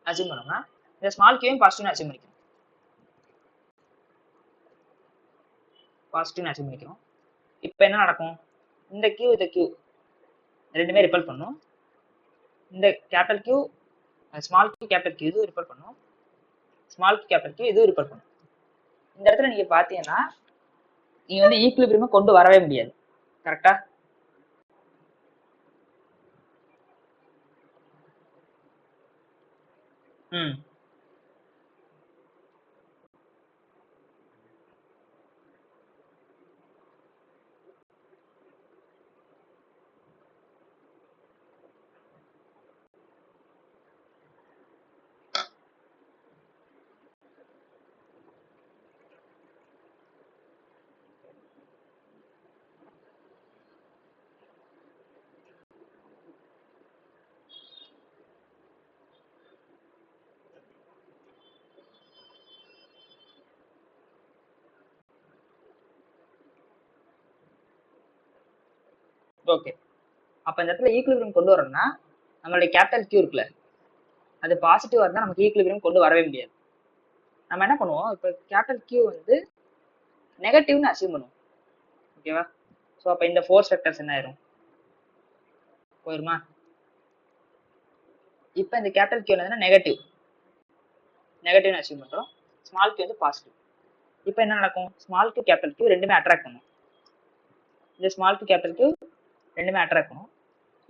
அசியூம் பண்ணோம்னா இந்த ஸ்மால் கியூவும் பாசிட்டிவ்னு அசியூம் பண்ணிக்கிறோம். பாசிட்டிவ்னு அசியூம் பண்ணிக்கிறோம். இப்போ என்ன நடக்கும், இந்த கியூ இந்த கியூ ரெண்டுமே ரிப்பல் பண்ணும். இந்த capital Q small q capital q இதுவும் ரிப்பல் பண்ணும், ஸ்மால் கியூ கேபிட்டல் கியூ இதுவும் ரிப்பல் பண்ணும். இந்த இடத்துல நீங்க பாத்தீங்கன்னா நீங்க வந்து ஈக்குலிபிரியமா கொண்டு வரவே முடியாது. கரெக்டா? ம், ஓகே. அப்ப இந்த இடத்துல ஈக்குலிபிரியம் கொண்டு வரணும்னா நம்மளுடைய கேபிட்டல் கியூ இருக்குல்ல, அது பாசிட்டிவா இருந்தா நமக்கு ஈக்குலிபிரியம் கொண்டு வரவே முடியாது. நம்ம என்ன பண்ணுவோம், இப்போ கேபிட்டல் கியூ வந்து நெகட்டிவ்னு அசியூம் பண்ணுவோம். ஓகேவா? ஸோ அப்போ இந்த ஃபோர்ஸ் வெக்டர்ஸ் என்ன ஆயிரும், போயிருமா? இப்போ இந்த கேபிட்டல் கியூ என்னதுன்னா நெகட்டிவ்னு அசியூம் பண்றோம், ஸ்மால் கியூ வந்து பாசிட்டிவ். இப்போ என்ன நடக்கும், ஸ்மால் கியூ கேபிட்டல் கியூ ரெண்டுமே அட்ராக்ட் பண்ணும். இந்த ஸ்மால் கியூ கேபிட்டல் கியூ ரெண்டுமே அட்ராக்ட் பண்ணும்.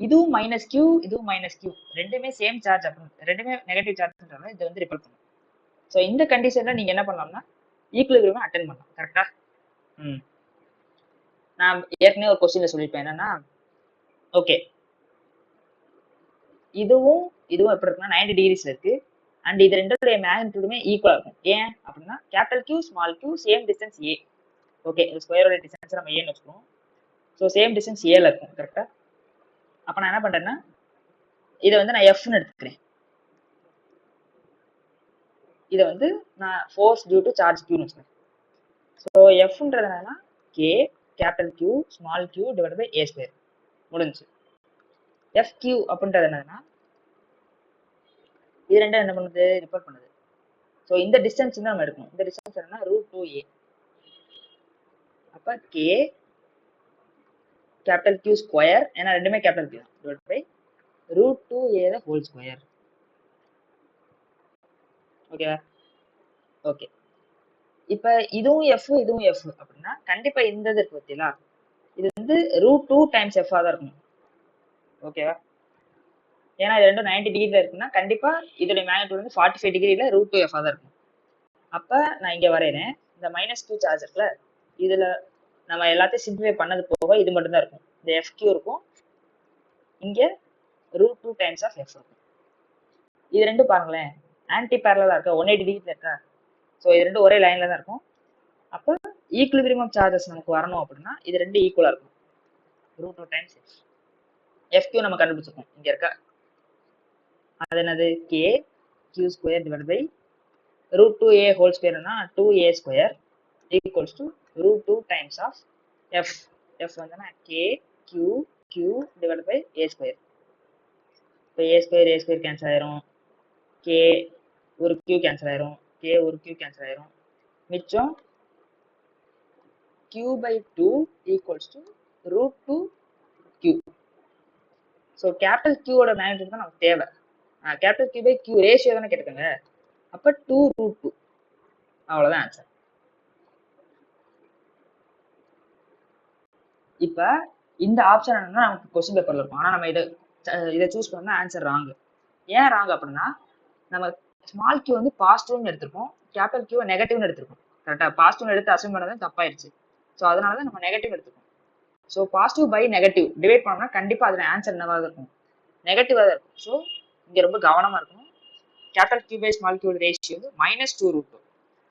இதுவும் மைனஸ் கியூ இதுவும் மைனஸ் கியூ ரெண்டுமே சேம் சார்ஜ் அப்படின்னு, ரெண்டுமே நெகட்டிவ் சார்ஜ்ன்றதால இது வந்து ரிப்பல் பண்ணும். ஸோ இந்த கண்டிஷன்ல நீங்க என்ன பண்ணலாம்னா ஈக்குலிபிரியம் அட்டென்ட் பண்ணலாம். கரெக்டா? ம், நான் ஏற்கனவே ஒரு கொஸ்டின்ல சொல்லியிருப்பேன் என்னன்னா, ஓகே இதுவும் இதுவும் எப்படி இருக்குன்னா 90 டிகிரிஸ்ல இருக்கு, அண்ட் இது ரெண்டுடைய மேக்னிடியூடுமே ஈக்குவலா இருக்கும். ஏன் அப்படின்னா capital Q small Q same distance A. Okay, ஸ்கொயரோட டிஸ்டன்ஸ் நம்ம ஏன்னு வச்சுக்கோம். ஸோ சேம் டிஸ்டன்ஸ் ஏல இருக்கும். கரெக்டா? அப்ப நான் என்ன பண்றேன்னா இதை வந்து நான் எஃப்னு எடுத்துக்கிறேன். இதை வந்து நான் ஃபோர்ஸ் டியூ டு சார்ஜ் கியூன்னு வச்சுக்கிறேன். ஸோ எஃப்ன்றது என்னன்னா k capital Q small q divide by a square, முடிஞ்சு. எஃப் கியூ அப்படின்றது என்னதுன்னா இது ரெண்டும் என்ன பண்ணுது, ரிப்போர்ட் பண்ணுது. ஸோ இந்த டிஸ்டன்ஸ் வந்து நம்ம எடுக்கணும். இந்த டிஸ்டன்ஸ் என்னன்னா √2a. அப்ப கே கேபிட்டல் கியூ ஸ்கொயர், ஏன்னா ரெண்டுமே capital q divide by √2a whole square. ஓகேவா? ஓகே. இப்ப இதுவும் எஃப் இதுவும் எஃப் அப்படின்னா கண்டிப்பா இந்த இது இருக்கு பார்த்தீங்களா, இது வந்து √2 டைம்ஸ் எஃப் தான் இருக்கும். ஓகேவா? ஏன்னா இது ரெண்டும் 90 டிகிரில இருக்குன்னா கண்டிப்பா இதோட மேக்னிடியூட் வந்து 45 டிகிரில √2 எஃப் தான் இருக்கும். அப்ப நான் இங்க வரையறேன், இந்த மைனஸ் கியூ சார்ஜ் இருக்குல்ல, இதுல நம்ம எல்லாத்தையும் சிம்பிளிஃபை பண்ணது போக இது மட்டும் தான் இருக்கும். இந்த எஃப் கியூ இருக்கும், இங்க √2 டைம்ஸ் ஆஃப் எஃப் இருக்கும். இது ரெண்டும் பாருங்களேன் ஆன்டி பேரலா இருக்கா, 180 டிகிரில இருக்கா. ஸோ இது ரெண்டும் ஒரே லைன்ல தான் இருக்கும். அப்போ ஈக்குலிபிரியம் ஆஃப் சார்ஜஸ் நமக்கு வரணும் அப்படின்னா இது ரெண்டும் ஈக்குவலா இருக்கும். √2 டைம்ஸ் எஃப் கியூ நம்ம கண்டுபிடிச்சிருக்கோம் இங்க இருக்கா. அது என்னது, K Q square divide by √2a whole ஸ்கொயர்னா 2a square equals to √2 times of F. F வந்துன்னா K Q Q divide by a square. இப்போ a ஸ்கொயர் கேன்சல் ஆயிரும், கே ஒரு கியூ கேன்சல் ஆயிரும், கே ஒரு கியூ கேன்சல் ஆயிரும், மிச்சம் q by 2 equals to √2 q. So capital கியூவோட magnitude தான் நமக்கு தேவை. Capital Q by Q ratio தானே கேட்டுக்கோங்க. அப்போ 2√2 அவ்வளோதான் ஆன்சர். இப்போ இந்த ஆப்ஷன் என்னன்னா நமக்கு கொஸ்டின் பேப்பர்ல இருக்கும். ஆனால் நம்ம இதை சூஸ் பண்ணா ஆன்சர் ராங். ஏன் ராங் அப்படின்னா நம்ம ஸ்மால் கியூ வந்து பாசிட்டிவ்னு எடுத்திருக்கோம், கேபிட்டல் கியூ நெகட்டிவ்னு எடுத்திருக்கோம். கரெக்டாக பாசிட்டிவ்னு எடுத்து அசைன் பண்ணது தப்பாயிருச்சு. ஸோ அதனால தான் நம்ம நெகட்டிவ் எடுத்துக்கோம். So positive by negative divide பண்ணோம்னா கண்டிப்பாக அதில் ஆன்சர் என்னவாக இருக்கும், நெகட்டிவாக தான் இருக்கும். ஸோ இங்கே ரொம்ப கவனமாக இருக்கணும். Capital Q by small q ratio வந்து -2√2.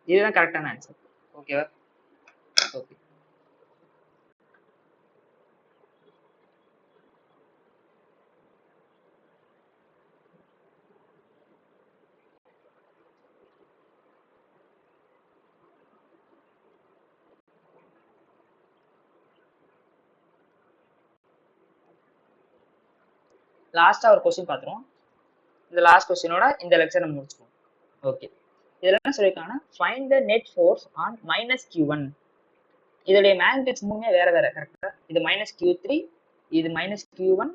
இதுதான் கரெக்டான ஆன்சர். ஓகேவா? ஓகே. லாஸ்டா ஒரு கொஸ்டின் பார்த்துருவோம். இந்த லாஸ்ட் கொஸ்டினோட இந்த லெக்சர் நம்ம முடிச்சுப்போம். ஓகே. இதில் என்ன சொல்லியிருக்காங்கன்னா find the net force on -q1. இதோடைய மேக்னிடியூட்ஸ் மூணுமே வேற வேற. கரெக்டா? இது -q3, இது -q1,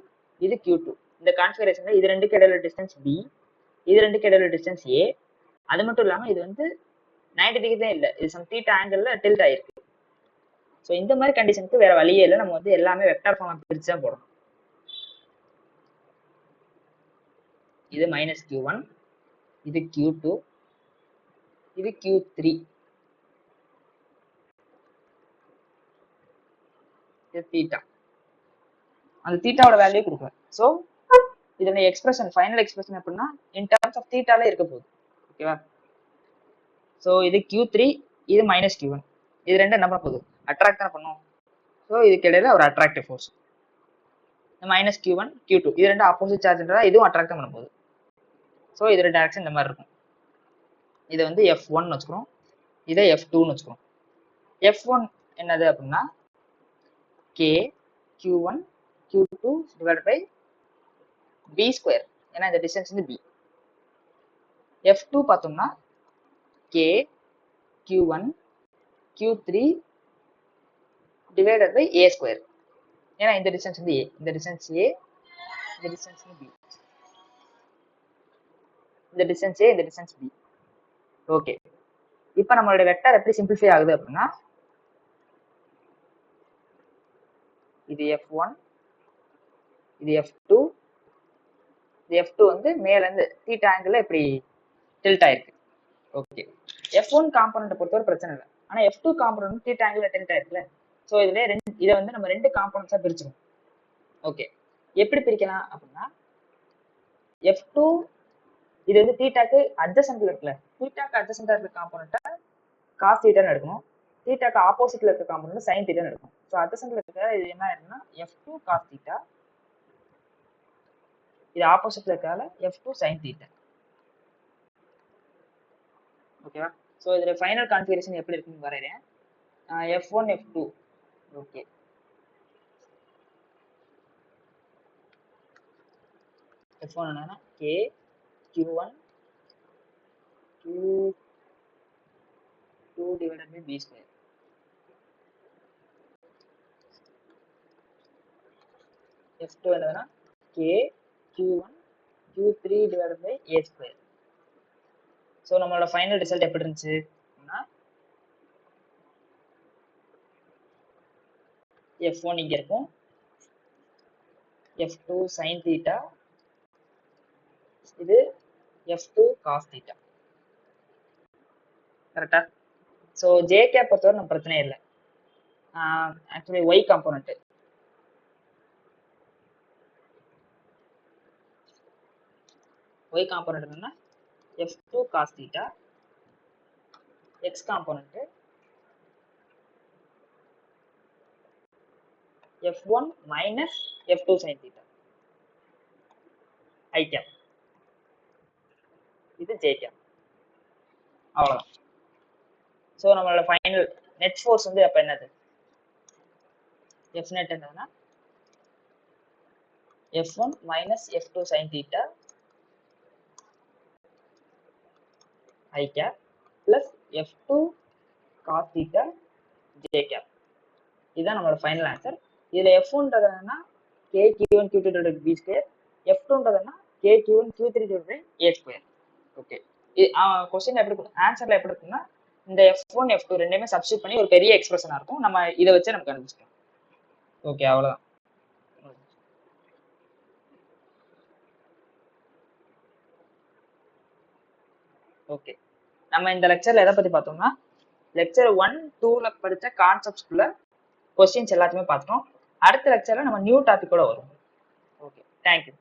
இது q2. இந்த கான்ஃபிகரேஷன்ல இது ரெண்டுக்கு இடையில டிஸ்டன்ஸ் b, இது ரெண்டுக்கு இடையில டிஸ்டன்ஸ் a. அது மட்டும் இல்லாமல் இது வந்து 90 டிகிரி தான் இல்லை, இது சம் தீட்டா ஆங்கிள் டில்ட் ஆயிருக்கு. ஸோ இந்த மாதிரி கண்டிஷனுக்கு வேற வழியே இல்லை, நம்ம வந்து எல்லாமே வெக்டார் ஃபார்ம் பிரிச்சு தான் போடணும். இது -q1, இது q2, இது q3, இது தீட்டா. அந்த தீட்டாவோட வேல்யூ கொடுக்குறேன். ஸோ இதோட எக்ஸ்பிரஷன் ஃபைனல் எக்ஸ்பிரஷன் எப்படின்னா இன் டர்ம்ஸ் ஆஃப் தீட்டால இருக்க போகுது. ஓகேவா? ஸோ இது q3, இது -q1, இது ரெண்டும் என்ன பண்ண போகுது, அட்ராக்ட் தான் பண்ணும். ஸோ இதுக்கு இடையில ஒரு அட்ராக்டிவ் ஃபோர்ஸ் -q1 q2, இது ரெண்டும் ஆப்போசிட் சார்ஜ்ன்றதா இதுவும் அட்ராக்ட் தான் பண்ண போகுது. ஸோ இதோட டைரக்ஷன் இந்த மாதிரி இருக்கும். இதை வந்து f1 வச்சுக்கிறோம், இதை f2ன்னு வச்சுக்கிறோம். f1 என்னது அப்படின்னா k q1 q2 divide by b square, ஏன்னா இந்த டிஸ்டன்ஸ் வந்து b. f2 பார்த்தோம்னா k q1 q3 divided by a square, ஏன்னா இந்த டிஸ்டன்ஸ் வந்து a, இந்த டிஸ்டன்ஸ் a, இந்த டிஸ்டன்ஸ் b, இந்த டிஸ்டன்ஸ் a, இந்த டிஸ்டன்ஸ் b. ஓகே. இப்போ நம்மளோட வெக்டார் எப்படி சிம்பிளிஃபை ஆகுது அப்படின்னா இது f1, இது f2, இது f2 வந்து மேல இருந்து தீட்டா ஆங்கிள் இப்படி டில்ட் ஆயிருக்கு. ஓகே. f1 காம்பனன்ட் பொறுத்தவரை பிரச்சனை இல்லை, ஆனா f2 component theta angle tilt ஆயிருக்குல்ல. ஸோ இதுல இதை வந்து நம்ம ரெண்டு காம்பனன்ட்ஸா பிரிச்சுக்கணும். ஓகே. எப்படி பிரிக்கலாம் அப்படின்னா f2 இது வந்து தீட்டாக்கு அட்ஜசன்ட்ல இருக்குல்ல, தீட்டாக்கு அட்ஜசன்டா இருக்க காம்பனண்ட்டை காஸ் தீட்டான்னு எடுக்கணும், தீட்டாக்கு ஆப்போசிட்ல இருக்க காம்பனண்ட் சைன் தீட்டான்னு எடுக்கணும். ஸோ அட்ஜசன்ட்ல இருக்க இது என்ன ஆயிருக்குன்னா f2 காஸ் தீட்டா, இது ஆப்போசிட்ல இருக்கால f2 சைன் தீட்டா. ஓகேவா? ஸோ இதுல ஃபைனல் கான்ஃபிகரேஷன் எப்படி இருக்குன்னு வரைகிறேன். f1 f2. ஓகே. f1 என்னன்னா k q1 q2 divided by b square. f2 என்னதுன்னா k q1 q3 divided by a square. So நம்மளோட ஃபைனல் ரிசல்ட் எப்படி இருந்துச்சு அப்படின்னா f1 இங்க இருக்கும், f2 sin theta, இது f2 cos theta. கரெக்டா? ஸோ ஜே கேப் பொறுத்தவரை நம்ம பிரச்சனை இல்லை. ஆக்சுவலி ஒய் காம்போனன்ட் என்னன்னா f2 cos theta, x component f1 minus f2 sin theta, i cap, இது j cap. அவ்வளவுதான். ஸோ நம்மளோட ஃபைனல் நெட் ஃபோர்ஸ் வந்து அப்ப என்னது, f net என்னதுன்னா f1 minus f2 sin theta i cap plus f2 cos theta j cap. இதுதான் நம்மளோட final answer. இதுல f1ன்றது என்னன்னா k q1 q2 divided b square, f2ன்றதுன்னா k q1 q3 divided by a square. Okay, question எப்படி இருக்கும், ஆன்சர்ல எப்படி இருக்குன்னா இந்த f1 f2 ரெண்டுமே சப்ஸ்டிட் பண்ணி ஒரு பெரிய எக்ஸ்பிரஷனா இருக்கும். நம்ம இதை வச்சு நம்ம கண்டுபிடிச்சிக்கலாம். ஓகே, அவ்வளவுதான். ஓகே, நம்ம இந்த லெக்சர்ல எதை பத்தி பார்த்தோம்னா லெக்சர் 1, 2ல படிச்ச கான்செப்ட்ஸ்குள்ள கொஸ்டின்ஸ் எல்லாத்தையுமே பார்த்துட்டோம். அடுத்த லெக்சர்ல நம்ம நியூ டாபிக் கூட வரும். Okay, thank you.